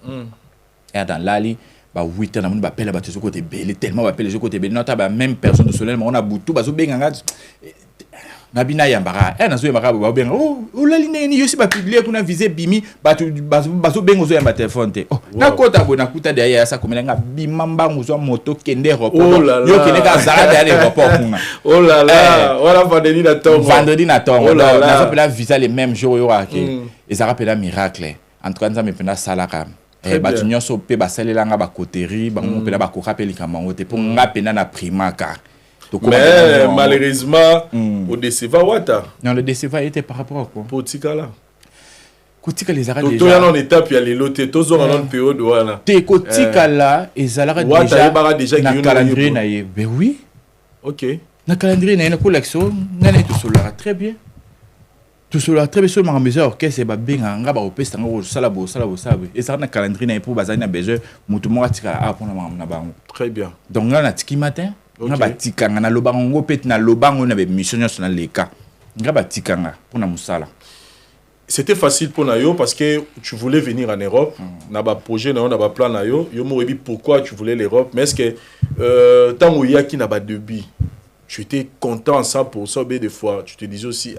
et dans lali ba 8h na mun ba pela ba tezo côté belé tellement ba pela tezo côté belé nota ba même personne de soleil on a butu ba zo benga nga na bina yambara na zo yambara ba benga o lali neni yo si ba publier kuna viser bimi ba zo benga zo yamba téléphone te na kota bona kuta de ya sa komelenga bimamba muzo moto kende report yo kende ka zara de report kuna oh là là voilà vendredi na tongo na zo pela visa les mêmes jours yo ak et ça rappelle un miracle en tout cas ça me pena salaka batu nyonso pe basalelanga ba coterie bango pela ba ko rappeli kamango te pour nga pena na primaka. Mais malheureusement, au Deceva Wata. Non, le Deceva était par rapport à quoi? Pour Tikala. Kotika les arrêts déjà. Tout en étape, il y a les lotés, tous en une période. Voilà. T'es Kotikala, ils arrêtent déjà. Na calendrier naïe. Ben oui. Ok. Na calendrier naïe, na collection, naïe tout cela très bien. Tout cela très bien sur ma maison, orchestre et babinga, nga ba opesta nga salabo. Et ça na calendrier naïe pour bazali na besoin, mutu mo atika a pour na bango. Très bien. Donc là na tiki matin. Nga batikanga na lobango pete na lobango na be mission na leka nga batikanga pour na musala. C'était facile pour Nayo parce que tu voulais venir en Europe na ba projet na ba plan na yo mo rebi pourquoi tu voulais l'Europe mais est-ce que tant où yaki na ba début tu étais content à 100% des fois tu te disais aussi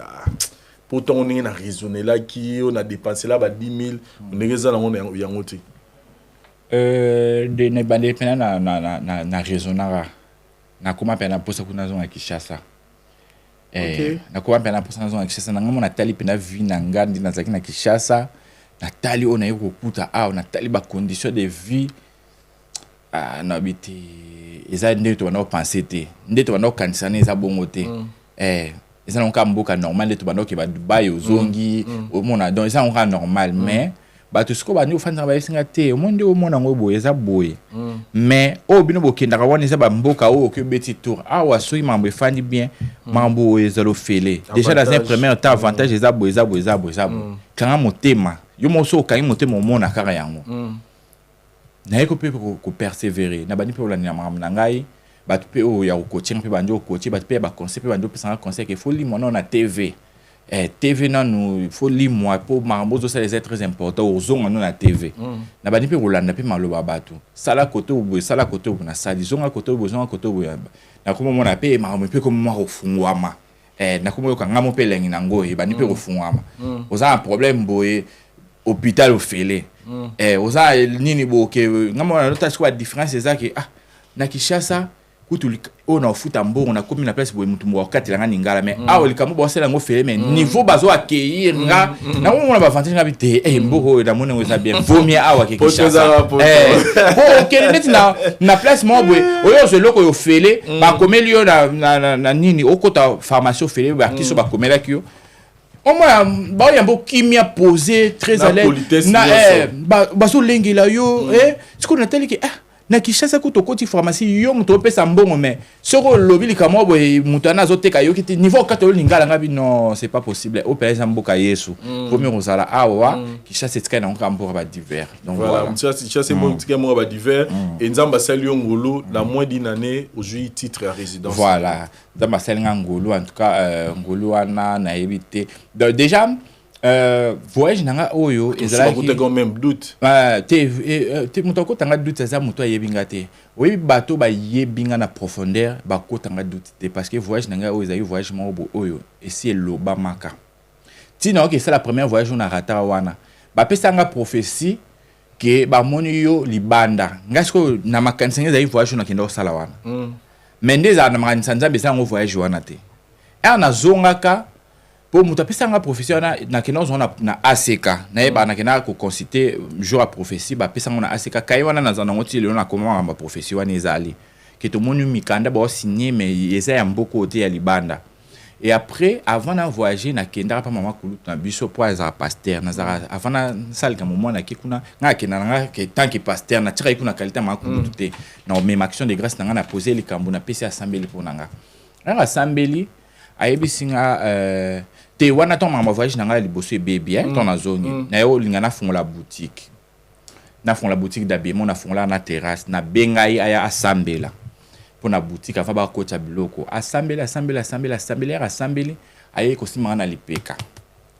pourtant on est na raisonner là qui on a dépensé là ba 10 000 on est ça on yango te de ne bande pena na raisonnara na kuma pena posa kuna zonga Kinshasa na kuma pena posa zonga Kinshasa na ngamo Natali pena vie na ngandi na zaki na Kinshasa Natali ona yeko kuta na Natali ba condition de vie na biti eza ndeto wana penser te ndeto wana kanisa ne za bongo te eza na mboka normal ndeto bana ke ba Dubai ozongi omona donc eza on normal mais bato siko bani ofanda ba esinga te omonde omona ngo boye eza boye mais bino bokenda ka wana eza ba mboka ke beti tour soki mambo efandi bien mambo ezalo fele déjà dans un premier temps avantage eza boye kanga motema yo moso kangi motema omona kaka yango na yeko pe ko persévérer na bani pe olani mambo na ngai bato pe ya coaching pe banjo coach bato pe ba conseil pe banjo pe sans conseil que faut li mona na TV TV non faut li moi pour marbozo ça les très important aux zonga non na TV na bani pe rolanda pe maloba bato sala koto na sali zonga koto na kuma mona pe marmo pe comme moi ofungwama na kuma yo kanga mo pe lengi nango e bani pe ofungwama oza un problème boye hôpital ofele oza nini bo ke ngamo na nota kwa différence ezaki na Kinshasa kutu on a foot ambo on a comme na place boy mutumbo wakati la ngala mais awo likambo bo sela ngo fele mais niveau bazo accueillir nga na on ba avantage nga bité mboko da mona ngoza bien vomir awa ke kishasa bon okende net na place mo boy oyo zo loko yo fele ba komelio na nini okota pharmacie fele ba kiso ba komela kio au moins ba yambo kimia posé très à l'aise na bazo lengela yo ce qu'on a tel que na kishasa kutokoti pharmacie yo muto pesa mbongo mais soko lobili kamo boy mutana zoteka yo kiti niveau 4 lingala ngabi non c'est pas possible au pesa mboka yesu premier osala awa kishasa tika na nkambo ba divers donc voilà kishasa mo tika mo ba divers et nzamba sali ngolo na moins d'une année aujourd'hui titre à résidence voilà nzamba sali ngolo en tout cas ngolo ana na éviter déjà voyage nanga oyo ezalaki ko même doute te mutako tanga doute za muto yebinga te oui bateau ba yebinga na profondeur ba ko tanga doute te parce que voyage nanga oyo ezali voyage mo oyo esi loba maka tina ok c'est la première voyage on a rata wana ba pesanga prophétie que ba moni yo libanda ngasko na makanisa ezali voyage na kendo sala wana mendeza na makanisa nzambe sango voyage wana te na zongaka pour muta pesanga prophétie na kena zona na ACK na yeba na kena ko conciter jour à prophétie ba pesanga na ACK kai wana na zana ngoti le na comment ba prophétie wana ezali que tout monde mikanda ba signer mais eza ya mboko côté ya libanda et après avant na voyager na kenda pa mama kulutu na biso pour za pasteur na za avant na salle ka moment na kikuna nga kena nga que tant que pasteur na tira ikuna qualité ma kulutu te na même action de grâce na poser les kambu na pesi assemblée pour nanga nga assemblée ayebisinga te wana ton mama voyage nanga liboso bébé ton azongi na yo linga na fungola boutique d'habillement na fungola na terrasse na bengai aya asambela pour na boutique afa ba kocha biloko asambela aye ko simanga na lipeka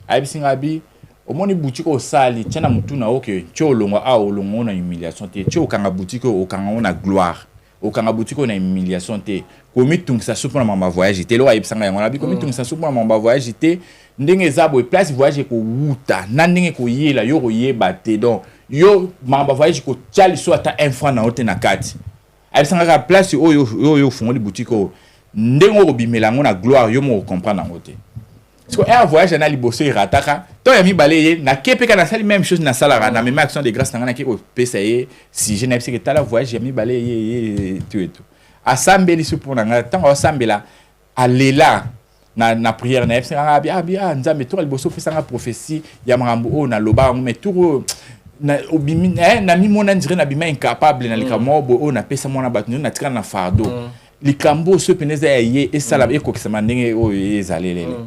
ayebisinga bi omoni boutique o sali tena mutu na oke tcholongwa a olongo na humiliation te tchokanga boutique o kanga na gloire okanga boutique on a humiliation te komi tungisa soupe na mama voyage te lo ayebisanga yango na bi komi tungisa soupe na mama voyage te ndenge zabo place voyage ko wuta na ndenge ko yela yo ko yeba te donc yo mama voyage ko tchali so ata un franc na hote na kati ayebisanga ka place yo fongoli boutique o ndenge ko bimela ngo na gloire yo mo comprendre ngo te parce que un voyage na liboso irataka to ya mi balaye na kepeka na sali même chose na sala na même action de grâce na ki ko pesa ye si je n'ai pas que tala voyage ya mi balaye tout assemblée sur pour na tant assemblée alela na prière na fsanga bia nzambe to liboso pesa nga prophétie ya marambo o na loba mais tout na obimi na mi mona ndire na bima incapable na likamobo o na pesa mona batnu na tika na fardo likambo so peneza ye et sala e ko kisama ndenge o ezalelele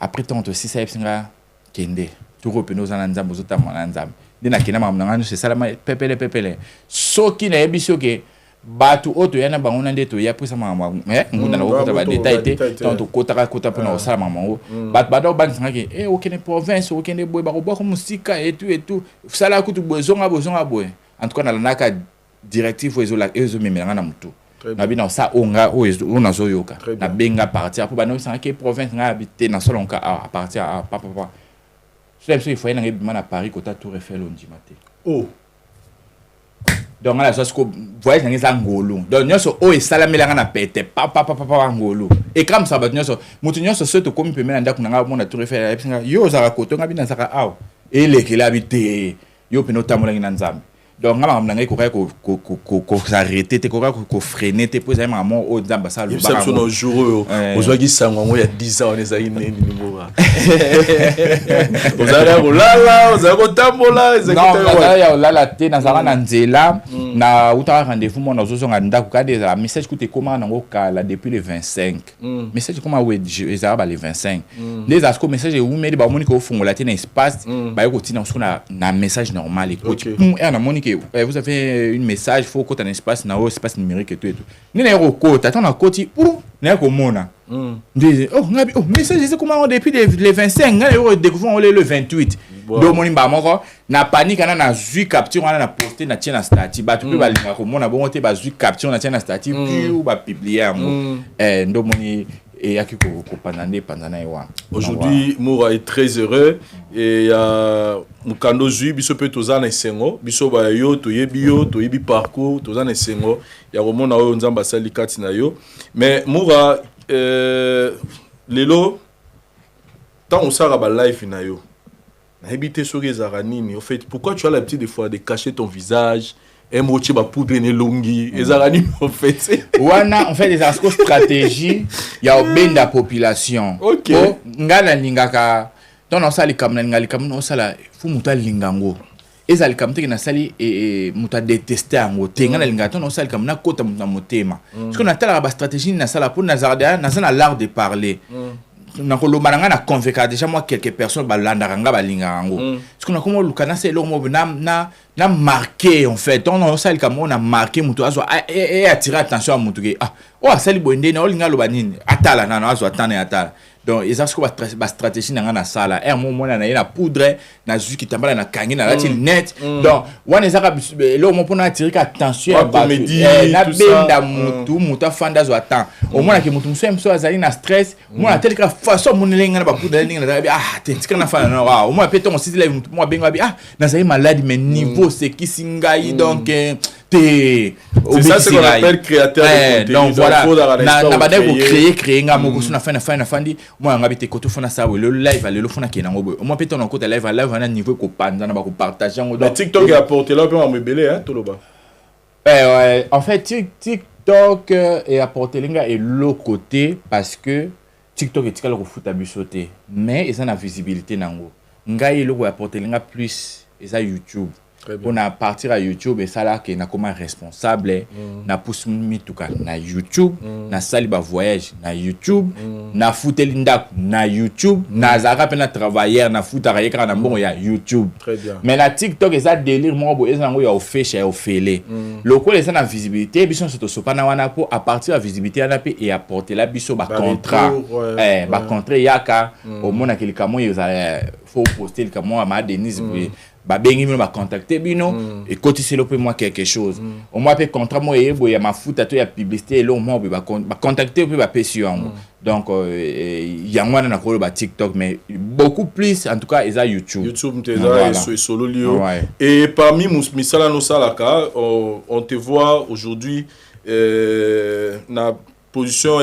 après tant aussi ça singa kende tout repeno za nzambo zota mwana nzambe ndina kina mamna ngano c'est sala pepele soki na yebisio ke batu oto yana bangona ndeto ya pesa mama ngunda na kokota ba détail te tant kota pona osala mama o bado bansinga ke okene province okene boy ba ko musika et tout sala kutu bozonga boy en tout cas na lanaka directive ezo memela na mutu na bina sa onga ona zoyoka na benga partir pour bana sanke province nga habiter na solonka à partir à papa c'est ça il faut aller na Paris kota Tour Eiffel on dit maté donc là ça ko voyage na ngolo donc nyoso o esalamela nga na pete papa ngolo et comme ça ba nyoso mutu nyoso soto komi pemela ndako nga mona Tour Eiffel yo za koto nga bina saka aw et lekela habiter yo peno tamola ngina nzambe donc ngama mnanga ko s'arrêter te ko freiner te poser maman au nzamba ça le ba no jour ozwaki sango ngo ya 10 ans on ezali nini nimora ozala olala ozala tambola ezakita ya olala te na zala na nzela na uta rendez-vous mon ozozonga ndako kade za message ku te comment nango kala depuis le 25 message comment we ezaba le 25 les asko message ou meli ba moni ko fungola te na espace ba yoko tina na message normal et na moni vous avez un message faut que tu un espace na espace numérique et tout ni na yoko ta ton akoti na ko mona message c'est comment depuis le 25 na yo découvrir le 28 do moni ba moko na panique na zui capture na poster na tia na statut ba tu peux ba linga ko mona bon te ba zui capture na tia na statut puis ba publier ndo moni et yaki ko pandana ewa. Aujourd'hui, Moura est très heureux et Mukando Zui biso pe tozana esengo biso ba yo to yebi parcours tozana esengo ya romona oyo nzamba sali kati na yo mais Moura lelo tant on sera ba live na yo na habité sur les aranini. En fait, pourquoi tu as l'habitude des fois de cacher ton visage? Et moi, tu vas poudrer les longues. Les aranini, en fait. Wana, en fait, des aspects stratégie, il y a bien de la population. Ok. Ngala lingaka, ton osali kamna ngali kamna osala, fu muta lingango. Ezali kamte ki na sali et muta détester ango. Tengana lingaka, ton osali kamna kota muta motema. Parce qu'on a telle la stratégie na sala pour nazarda, na l'art de parler. Na kolobananga na convaincre déjà moi quelques personnes balandaranga balingango parce qu'on a comment lukana c'est l'homme na marqué en fait on ça comme on a marqué muto azo et attirer attention à muto oh ça li bonde na olinga lobanini atala na azo atana atala donc ils ont ce ba stratégie na sala et moment na poudre na zuki tambala na kangi na lati net donc wana ezaka le moment pour attirer attention à comédie na benda muto fanda azo attend au moins que muto mso azali na stress moi tel que façon mon linga na ba poudre linga na t'es na fana au moins peut on site là moi benga na zali malade mais niveau c'est qui singai donc c'est ça ce qu'on appelle créateur de contenu. Donc voilà na bada ko créer nga moko suna fana fandi moi nga bité koto fona ça le live le fona kena ngobo moi peut on côté live na niveau ko panza na ba ko partager ngo donc TikTok a apporté là peut me hein toloba ouais en fait TikTok est apporté linga et l'autre côté parce que TikTok est tikala ko futa bisoté mais ils ont la visibilité nango ngai lo ko apporter linga plus et ça YouTube. On a partir à YouTube et ça là que na comme responsable na pousse mituka na YouTube na saliba voyage na YouTube na futelinda na YouTube na zara pena travailleur na futara yeka na mbongo ya YouTube. Très bien. Mais la TikTok eza délire mo bo eza ngo ya officiel ya ofele lokole eza na visibilité biso soto sopana wana po à partir de visibilité ana pe et apporter la biso ba contrat ba contrat yaka au mona kelikamo yoza faut poster le kamo à ma Denise ba bengi me ba contacter bino et cotiser le moi quelque chose au moins pe contrat moi et boya ma futa to ya publicité le moi ba contacter pe ba pesio donc yangwana na ko ba TikTok mais beaucoup plus en tout cas ils a YouTube t'es solo lio et parmi misala no salaka on te voit aujourd'hui na position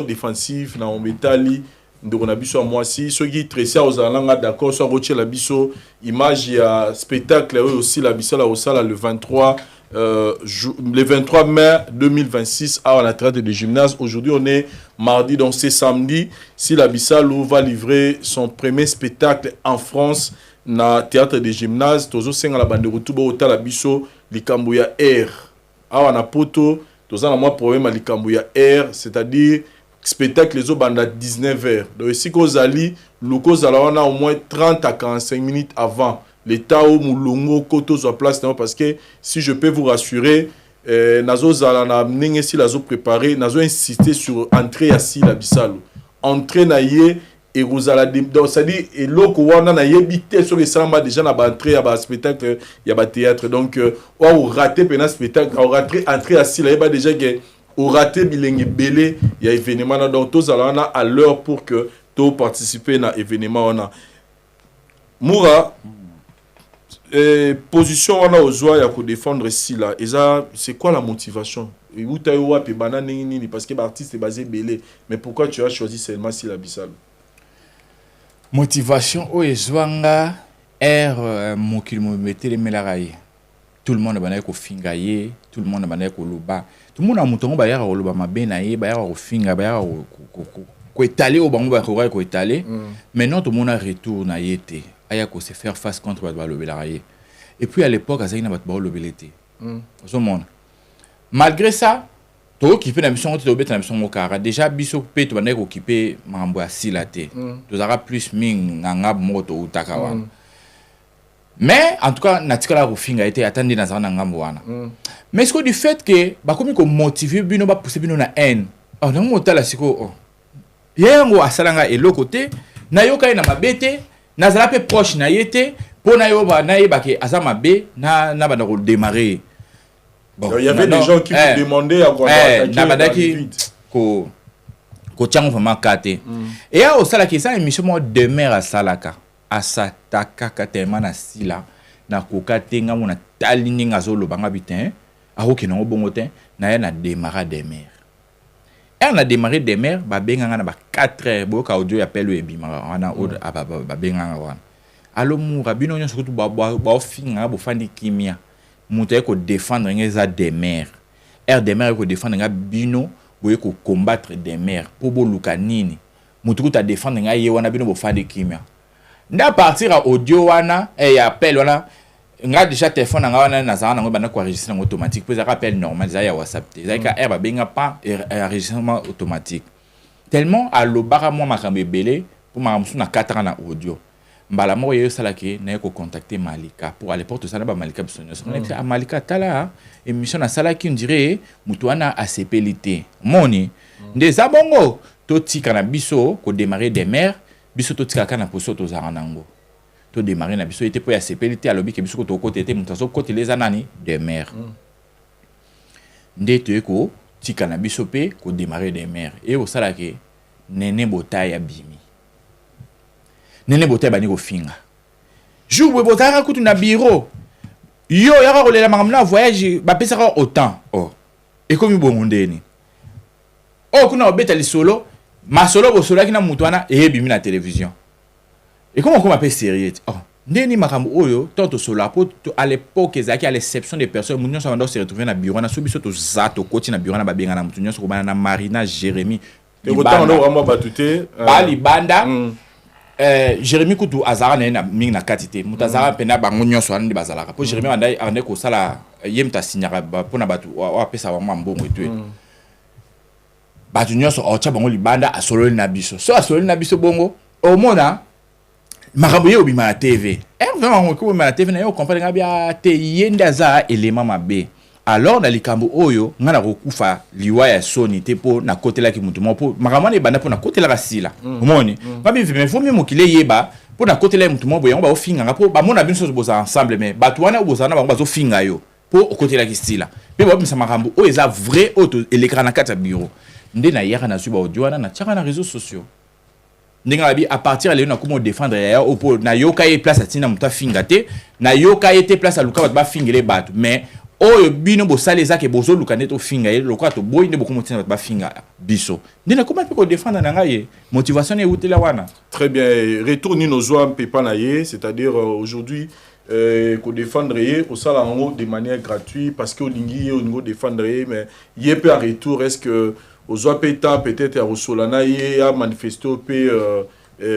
défensive na ombetali donc on a biso moi si ceux qui tressé aux alanga d'accord soit rocher la biso image ya spectacle aussi la biso la au sala le 23 mai 2026 à la traite de gymnase. Aujourd'hui on est mardi donc c'est samedi si la Bissalo va livrer son premier spectacle en France na théâtre de gymnase tozo senga la bande retour au la biso likambo ya air a na poto tozo na moi problème à likambo ya air c'est-à-dire spectacle les autres à 19h. Donc si vous allez, on a au moins 30 à 45 minutes avant l'état où moulongo koto sur place parce que si je peux vous rassurer nazo zala na si lazo préparé nazo insister sur entrée assis la bisalo entrée na yé et vous allez donc ça dit et loko wana na yebité sur les samba déjà na ba entrée ya ba spectacle ya ba théâtre donc ou rater pendant spectacle ou rater entrée assis là ba déjà que au raté bilingue belé il y a événement donc tous allons à l'heure pour que tous participer à événement on a Moura position on a aux joies à défendre ici là et ça c'est quoi la motivation et où tu as eu banane parce que l'artiste est basé belé mais pourquoi tu as choisi seulement si la Bissalo motivation o ezwanga mokili mo metele melaraye tout le monde banaye ko fingaye tout le monde banaye ko loba tout le monde a mutongo ba yaka ko loba mabe na ye ba yaka ko finga ba yaka ko étaler au bango ba ko étaler maintenant tout le monde a retour na yete aya ko se faire face contre ba lobelaraye et puis à l'époque azali na ba lobelete au monde malgré ça to occupé na mission to beta na mission mokara déjà biso pe to banaye ko occuper mambo ya silate to zara plus ming nganga moto utakawa mais en tout cas natikala rufinga été attendu na zana ngambo wana mais ce que du fait que ba komi ko motiver bino ba pousser bino na haine oh na motala siko yango asalanga et l'autre côté na yoka na mabete na zala pe proche na yete po na yo ba na yeba ke azama be na bana ko démarrer bon il y avait des gens qui me demandaient à quoi na badaki ko kotiango vraiment kate et ya osala ki eza émission mo demeure asalaka asatakaka tellement na sila na kokate nga mona tali ndenge azoloba nga bitin akokende yango bongo te na ye na démarra demeure na démarré demeure babenganga na ba 4 heures boyoka audio ya pelo ebimaka wana babenganga wana alo mura bino nyonso kutu baofinga bofandi kimia moto ye kodéfendre nga eza demeure demeure kodéfendre nga bino boye combattre demeure po boluka nini moto kutu adéfendre nga ye wana bino bofandi kimia nda partir a audio wana ya appel wana nga déjà téléphone nga wana nazala nango bana ko enregistrer en automatique pour ça rappel normal ça ya WhatsApp te ça ka benga pas enregistrement automatique tellement à l'obara moi makambe belé pour ma na 4 ans na audio mbala mo ye sala ke na ko contacter Malika pour à l'époque ça na ba Malika bisonyo ça Malika tala émission na sala ki on dirait mutu wana ACPLT moni ndeza bongo to tika na biso ko démarrer des mers biso to tika kana poso to zaranango to démarrer na biso était pour ya CPLT alobi ke biso to côté était mutazo côté les anani des mers ndete ko tika na biso pe ko démarrer des mers et au sala ke nene botaya bimi nene botaya bani ko finga jour bo botaya kutu na bureau yo yaka ko lela makamna voyage ba pesa ka autant et comme bongo ndeni kuna obeta li solo ma solo bo solo kina mutu wana bimi na télévision et comment on appelle sérieux ndeni makambo oyo toto solo à l'époque ezaki à l'exception des personnes munyo sa se retrouver na bureau na sobiso to zato koti na bureau na babenga na mutu nyonso ko bana na Marina Jérémy et autant on vraiment batute bali banda Jérémy kutu azara na mingi na katité mutazara pena bango nyonso andi bazalaka po Jérémy ande ko sala yemta signaka pona batu wa pesa wa mbongo etu batu nyonso ocha bango libanda asolo na biso so asolo na biso bongo omona makambo ye obima na TV vraiment ko obima na TV na yo comprendre nga bia te yenda za élément mabe alors na likambo oyo nga na kokufa liwa ya soni te po na kotela ki mutu mo po makambo ne banda po na kotela ka sila omoni babi me fomi mokile yeba po na kotela mutu mo boyango ba ofinga nga po ba mona binso boza ensemble mais batu wana bozana bango bazo finga yo po okotela ki sila pe ba bimisa makambo oyo eza vrai auto l'écran na kata bureau nde na yaka na suba audio wana na tchaka na réseaux sociaux ndinga bi à partir là na comment défendre ya opo na yoka ye place atina muta finga te na yoka ye te place aluka ba fingele batu mais oyo bino bo saleza ke bozo luka neto finga ye lokwa to boy ne boko mutina ba finga biso ndina comment peut défendre na ngaye motivation e utela wana très bien retourne nos joies pepa na ye c'est-à-dire aujourd'hui ko défendre ye au sala en de manière gratuite parce que olingi ye au niveau défendre ye mais ye peut en retour est-ce que aux opéta peut-être à Rosolana ye a manifesté pe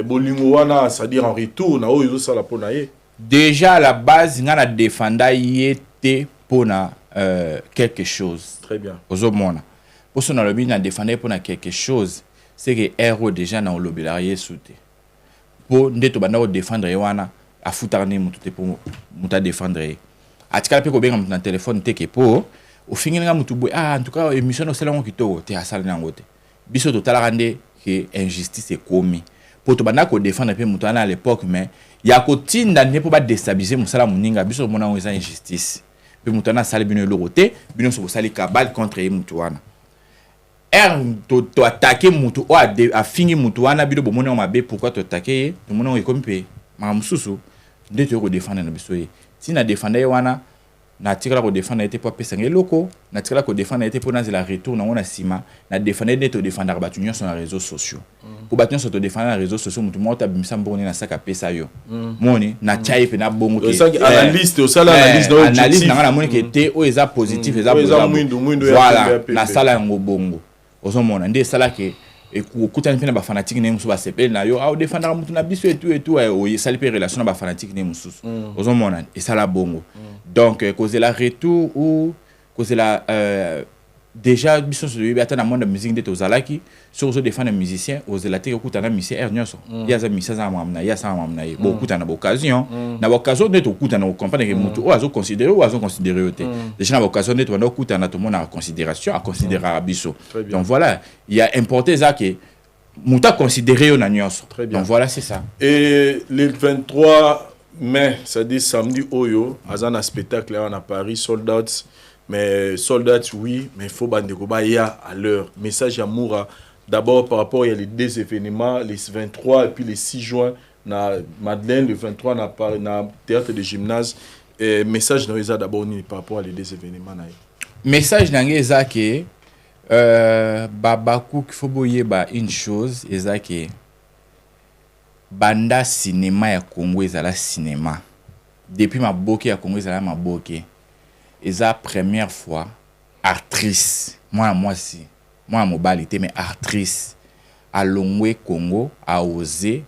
bolingo wana c'est-à-dire en retour na oyo ça la pona ye déjà à la base nga na défenda yete pona quelque chose très bien ozomona poso na lobi na défenda pona quelque chose c'est que héros déjà na lobelarié souté po ndeto banda ko défendre wana afutarne mutu te po muta défendre atikala pe ko benga mutu na téléphone te ke po au final nga mutu boy en tout cas émission no selon kitoko te asala nango te biso totala rande que injustice est commis pour to banda ko défendre pe mutu à l'époque mais ya ko tinda ne po ba déstabiliser musala muninga biso mona ngo eza injustice pe mutu na sala bino lorote bino so sali kabal contre mutu wana to attaquer mutu o a fini mutu wana bino bomona mabe pourquoi to attaquer to mona ngo comme pe ma mususu ndete ko défendre na biso ye tina défendre wana na tikala ko défendre était pas pesa ngeloko na tikala ko défendre était pour na la retour na ona sima na défendre neto défendre batu nyonso sur les réseaux sociaux pour batu nyonso to défendre na réseaux sociaux mutu mota bimisa mboni na saka pesa yo moni na chai pe na bongo ke analyste au sala analyse na moni ke te o eza positif eza voilà na sala ngo bongo ozomona nde sala ke ekutana pe na ba fanatique ne musu ba sepel na yo au défendre mutu na biso et tout o yesali pe relation na ba fanatique ne musu ozomona et sala bongo donc cause la retour ou cause la déjà biso so bi atana monde musique de tozalaki sur zo défendre musicien aux la te okutana musicien ernyoso ya za musicien za mamna ya sa mamna ye bo kutana ba occasion na ba occasion de to kutana o comprendre que mutu o azo considérer ou azo considérer ote déjà na ba occasion de to na kutana to mona considération à considérer biso donc voilà il y a importé ça que muta considérer on nyonso donc voilà c'est ça et le 23 mai c'est-à-dire samedi oyo azana spectacle là à Paris Soldats mais soldats oui mais faut bande ko ba ya à l'heure message amour d'abord par rapport à les deux événements, les 23 et puis les 6 juin, na Madeleine, le 23, na théâtre de gymnase. Message d'abord par rapport à les deux événements. Message d'Angé, que Babakou, qu'il faut boyer une chose, c'est que Banda cinéma ya Congo, c'est la cinéma. Depuis ma boke ya Congo, c'est la ma boke. C'est la première fois, actrice, moi si, moi mobilité, mais actrice, à Longwe Congo, a osé,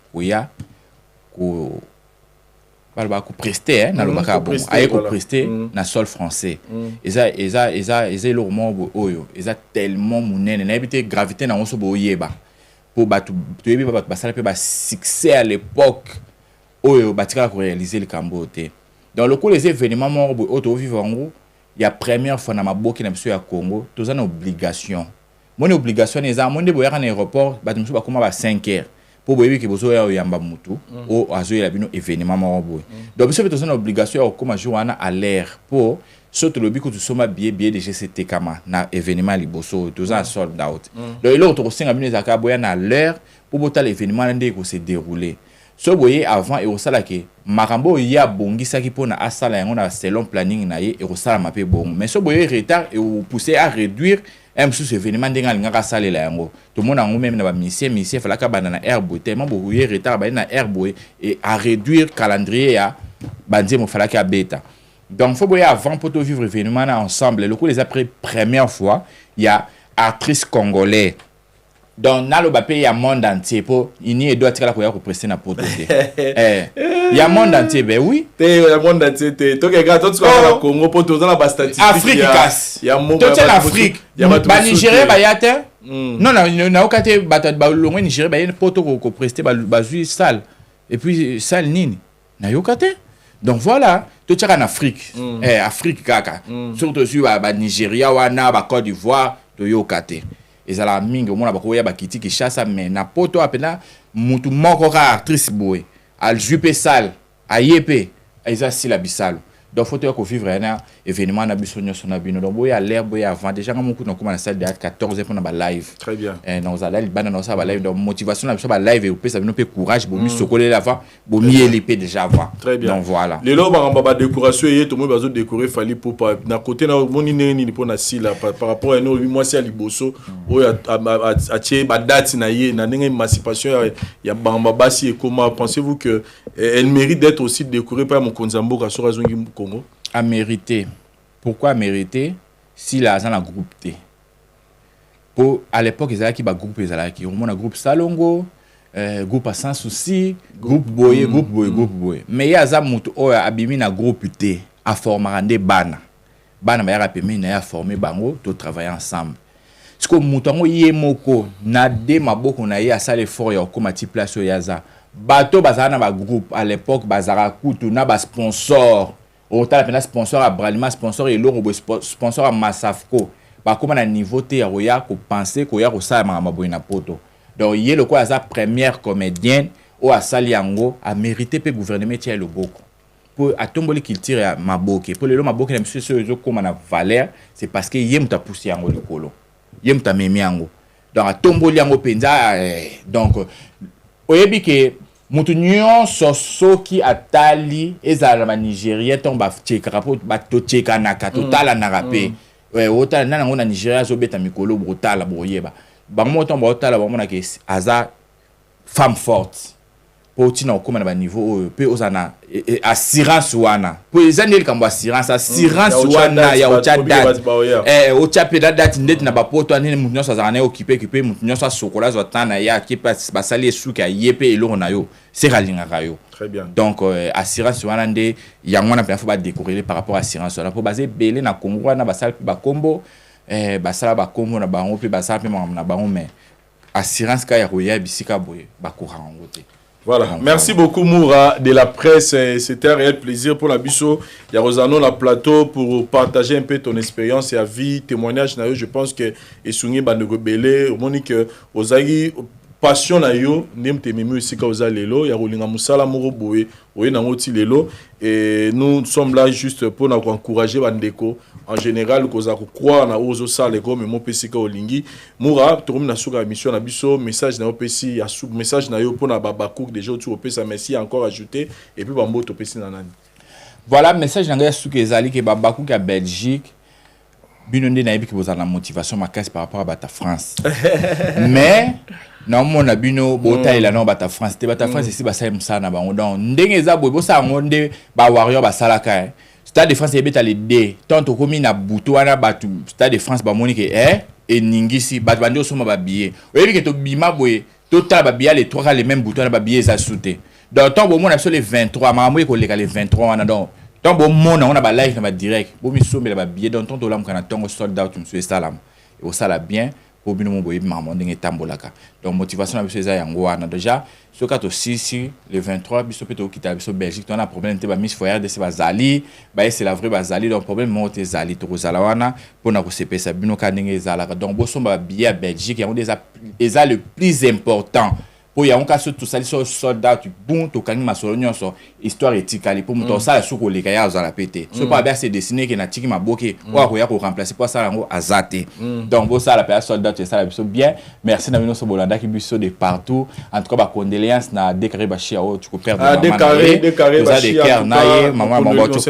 ko prester na lobaka bon aye ko prester na sol français eza le moment oyo eza tellement munene na ebité gravité na onso boyeba pour batu toyebi batu basala pe ba succès à l'époque oyo batika ko réaliser le Cambote dans le coup les événements morbo auto vivre en gros il y a première fois na maboki na biso ya Congo toza na obligation mon obligation eza monde boyaka na aéroport batu musu bakoma ba 5h pour boyebi ke bozo ya yamba mutu o azo ya bino événement morbo donc biso beto na obligation ya koma joana à l'air pour surtout le bico tu soma billet de GCT kama na événement liboso toza sold out donc il autre singa bino zaka boya na l'air pour botal l'événement ndé ko se dérouler so boye avant et au sala ke makambo ya bongisa ki pona asala yango na selon planning na ye et au sala mapé bon mais so boye retard et ou pousser à réduire un sous événement ndenga linga sala la yango tout le monde en même na ba ministère falaka banana airboy tellement bo boye retard ba na airboy et à réduire calendrier ya bandie mo falaka beta donc faut boye avant pour vivre événement ensemble le coup les après première fois il y a actrice congolais. Donc, dans le pays, il y a monde entier. Pour il y a deux articles pour prester na poto. Il y a monde entier, ben oui. Il y a monde entier. Tu regardes tout ce qu'on a au Congo pour tout ça, la statistique. Afrique casse. Il y a monde en Afrique. Ba Nigeria ba yate. Non, na okate ba longo Nigeria ba yene poto ko prester ba zui sale. Et puis sale nini. Na yokate. Donc voilà, tout ça en Afrique. Afrique kaka. Surtout sur ba Nigeria wana ba Côte d'Ivoire to yokate. Ezala mingi omona bakoya bakiti ki chassa mais na poto apena mutu moko ka actrice boy al jupe sale ayepe eza sila bisalo donc faut ko vivre un événement na biso nyoso na bino donc boy à l'air boy avant déjà ngamuku na kuma na salle de 14 pour na ba live très bien dans za live bana na sa ba live donc motivation na biso ba live et pesa bino pe courage bo mi sokoler avant bo mi LP déjà avant très bien donc voilà les lots ba décoration et tout le monde bazo décorer fali pour na côté na moni nini pour na sila par rapport à nous moi c'est à liboso oyo a tie ba date na ye na ndenge émancipation ya bamba basi et comment pensez-vous que elle mérite d'être aussi décorée par mon konzambo ka sora zongi Congo à mériter. Pourquoi mériter si la dans la groupe T? Pour à l'époque ils avaient qui ba groupe ils avaient qui on a groupe Salongo, groupe à sans souci, groupe boye. Mais il y a za mutu o abimi na groupe T à former des bana ba ya pemi na ya former bango to travailler ensemble. Ce que mutango yemoko na de maboko na ya sale fort ya koma ti place ya za. Bato bazana ba groupe à l'époque bazara kutu na ba sponsor. Autant la sponsor à Bralima, sponsor et l'euro, sponsor à Massafco. Bah, comme à niveau T, il y a qu'on penser qu'il y a au ça à Maboina Poto. Donc, il y a le quoi à sa première comédienne ou à Saliango a mérité le gouvernement de le beaucoup. Pour à tomber qu'il tire à Maboke. Pour le lot Maboke, monsieur ce comme on a valeur, c'est parce que y a ta poussé en le colo. Y a ta mémiango. Donc, à tomber yango penza, donc, au yebi que mutu nyonso soki atali ezala ba Nigeria tomba cheka rapport ba to cheka naka totala na rapé otala nana ngona Nigeria zo beta mikolo brutala boyeba ba moto ba otala ba mona ke aza femme forte pour tina okoma na ba niveau pe ozana assurance wana pour ezaneli kambo assurance wana ya ochada ochape date ndeti na ba poto anene mutu nyonso azana occupé mutu nyonso sokola zo tana ya ki ba sali esuka yepe eloko na yo c'est ralinga yo très bien donc assurance wana nde yango na faut ba décorer par rapport à assurance wana pour baser belé na Congo na basala ba combo basala ba combo na bango pe basala pe na bango mais assurance ka ya roya bisika boye ba korango te. Voilà, merci beaucoup Moura de la presse, c'était un réel plaisir pour la biso. Il y a Rosano la plateau pour partager un peu ton expérience et avis, témoignage. Je pense que Essouni va nous rebeller. Au moment que Ozagi passion na yo ndem te memi esika oza lelo ya kolinga musala moko boye oye nango ti lelo et nous sommes là juste pour encourager bandeko en général koza ko croire na ozo sala ko mais mon pesika olingi mura tokomi na suka émission na biso message na opesi ya sub message na yo pour na babakouk déjà tu opesa merci encore ajouter et puis bambo to pesi na nani. Voilà message na suka ezali ke babakouk ya Belgique bino nde na yebi ke bozala motivation makasi par rapport à bata France. Mais non mon abino bota ila non bata France te bata France ici ba sa msana bango donc ndenge eza boy bosa ngonde ba warrior ba salaka Stade de France yebeta les D tant komi na butu wana batu Stade de France ba moni ke et ningisi batu bandi osoma ba billet oyebi ke to bima boy total ba billet les trois les mêmes boutons ba billet za souté donc tant bon mon absolu les 23 mamwe ko les 23 wana donc tant bon mon on a ba live na ba direct bo mi sombe ba billet donc tant to lam kana tongo sold out tu salam et au sala bien pour bino boye maman ndenge tambolaka donc motivation na biso eza yango wana déjà so kato si le 23 biso peto kita biso Belgique on a problème te ba Miss Foyer de ba zali ba c'est la vraie ba zali donc problème mo te zali to zala wana pona ko sepesa bino ka ndenge ezalaka donc bo somba billet à Belgique yango eza le plus important pour ya on ka tout ça so soldat tu bon to kangi masolo nyonso histoire etikali pour muto ça suko le kaya za la pété so pas bien c'est dessiné que na tiki maboke wa ko ya ko remplacer pour ça yango azate donc bo ça la pété soldat tu ça la biso bien merci na bino so bolanda ki biso de partout en tout cas ba condoléances na décaré ba chia tu ko perdre décaré ba chia maman maman tu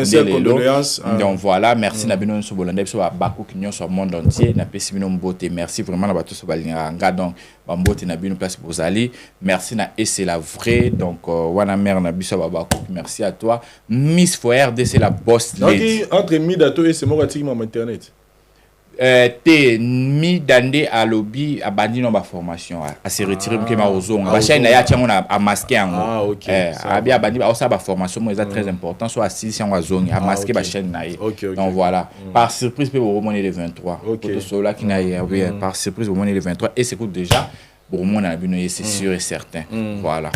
donc voilà merci na bino so bolanda biso ba ko kinyo so monde entier na pesi bino mbote merci vraiment na ba to so balinga donc ba mbote na bino place pour ali. Merci na et c'est la vraie donc wana mère na biso babako merci à toi Miss Foyer de c'est la boss lady donc entre Midato et c'est moi qui mon internet te mi dande à lobby a bandi no ba formation a se retirer que ma ozonga ba chaîne ya tiango na a masquer yango a bien bandi ba osa ba formation moi c'est très important soit assise yango azonga a masquer ba chaîne na ye donc voilà par surprise peut vous remonter le 23 pour cela qui na par surprise vous remonter le 23 et c'est cool déjà pour moi c'est sûr et certain. Voilà.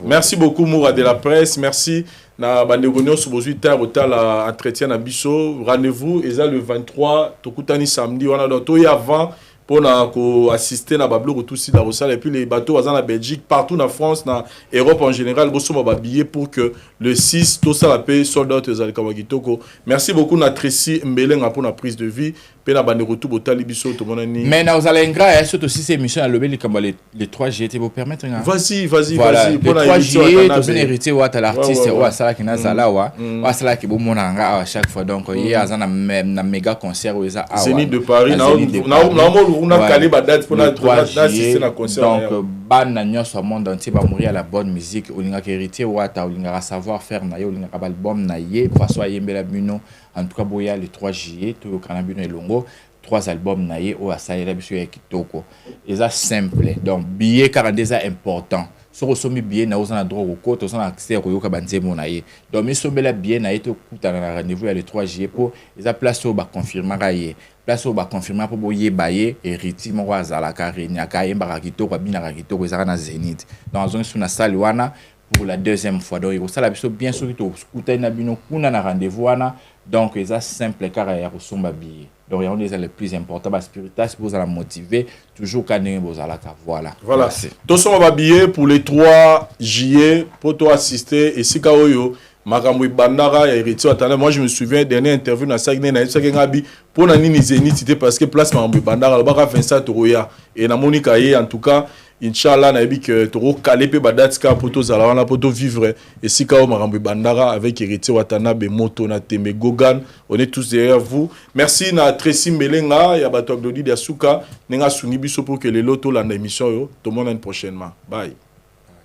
Merci beaucoup Moura de la presse. Merci na bandegonyo sur 8 heures au tal entretien na biso. Rendez-vous le 23 tokutani samedi on a donc avant pour assister na bablo tout si la et puis les bateaux à la Belgique partout en France na Europe en général bosso ba billet pour que le 6 tout ça la paix soldat aux Kawagitoko. Merci beaucoup na Tracy Mbelenga pour la prise de vie. Pena bande retour botali biso to monani. Mais na uzala ingra surtout si c'est émission à lever comme les 3G te vous permettre. Vas-y pour la 3G to héritier wa l'artiste wa sala ki na zala wa sala ki bo monanga à chaque fois donc il y a na méga concert ou ça Zénith de Paris on a calé ba date pour la assister na concert donc ban na nyonso monde entier ba mourir à la bonne musique olinga héritier wa ta olinga savoir faire na yo olinga album na ye façon yembela bino en tout cas boya le 3 juillet to kanabino elongo 3 albums naie o asaira biso ya kitoko eza simple donc billet 42 important so somi billet na ozana droit au côté ozana accès ko yoka banzemo naie donc mi sombela billet naie to kutana na rendez-vous ya le 3 juillet pour eza place au ba confirmer raie place au ba confirmer pour boye baye héritier mo azala karenya ka yemba kitoko bina kitoko eza na Zénith donc ozona suna salle wana pour la deuxième fois donc ça la biso bien sûr to skuta na bino kuna na rendez-vous wana donc c'est simple car il y a resomba billet donc il y a le plus important parce que spiritas pour la motiver toujours quand vous allez voilà tout ça va billet pour les 3 juillet pour toi assister et si kaoyo makambo bandara ya héritier atana moi je me souviens dernière interview na Saguenay na Ngabi pour na nini Zénith c'était parce que place makambo bandara le baka 25 euroya et na monika ye en tout cas Inch'Allah na yebi que toro kalé pe badati ka poto zala wana poto vivre et si ka o makambo bandara avec héritier Watanabe moto na Tembe Gogan on est tous derrière vous merci na Tracy Mbelenga ya bato Glody Diasuka nenga suni biso pour que les loto la émission yo tout le monde prochainement bye.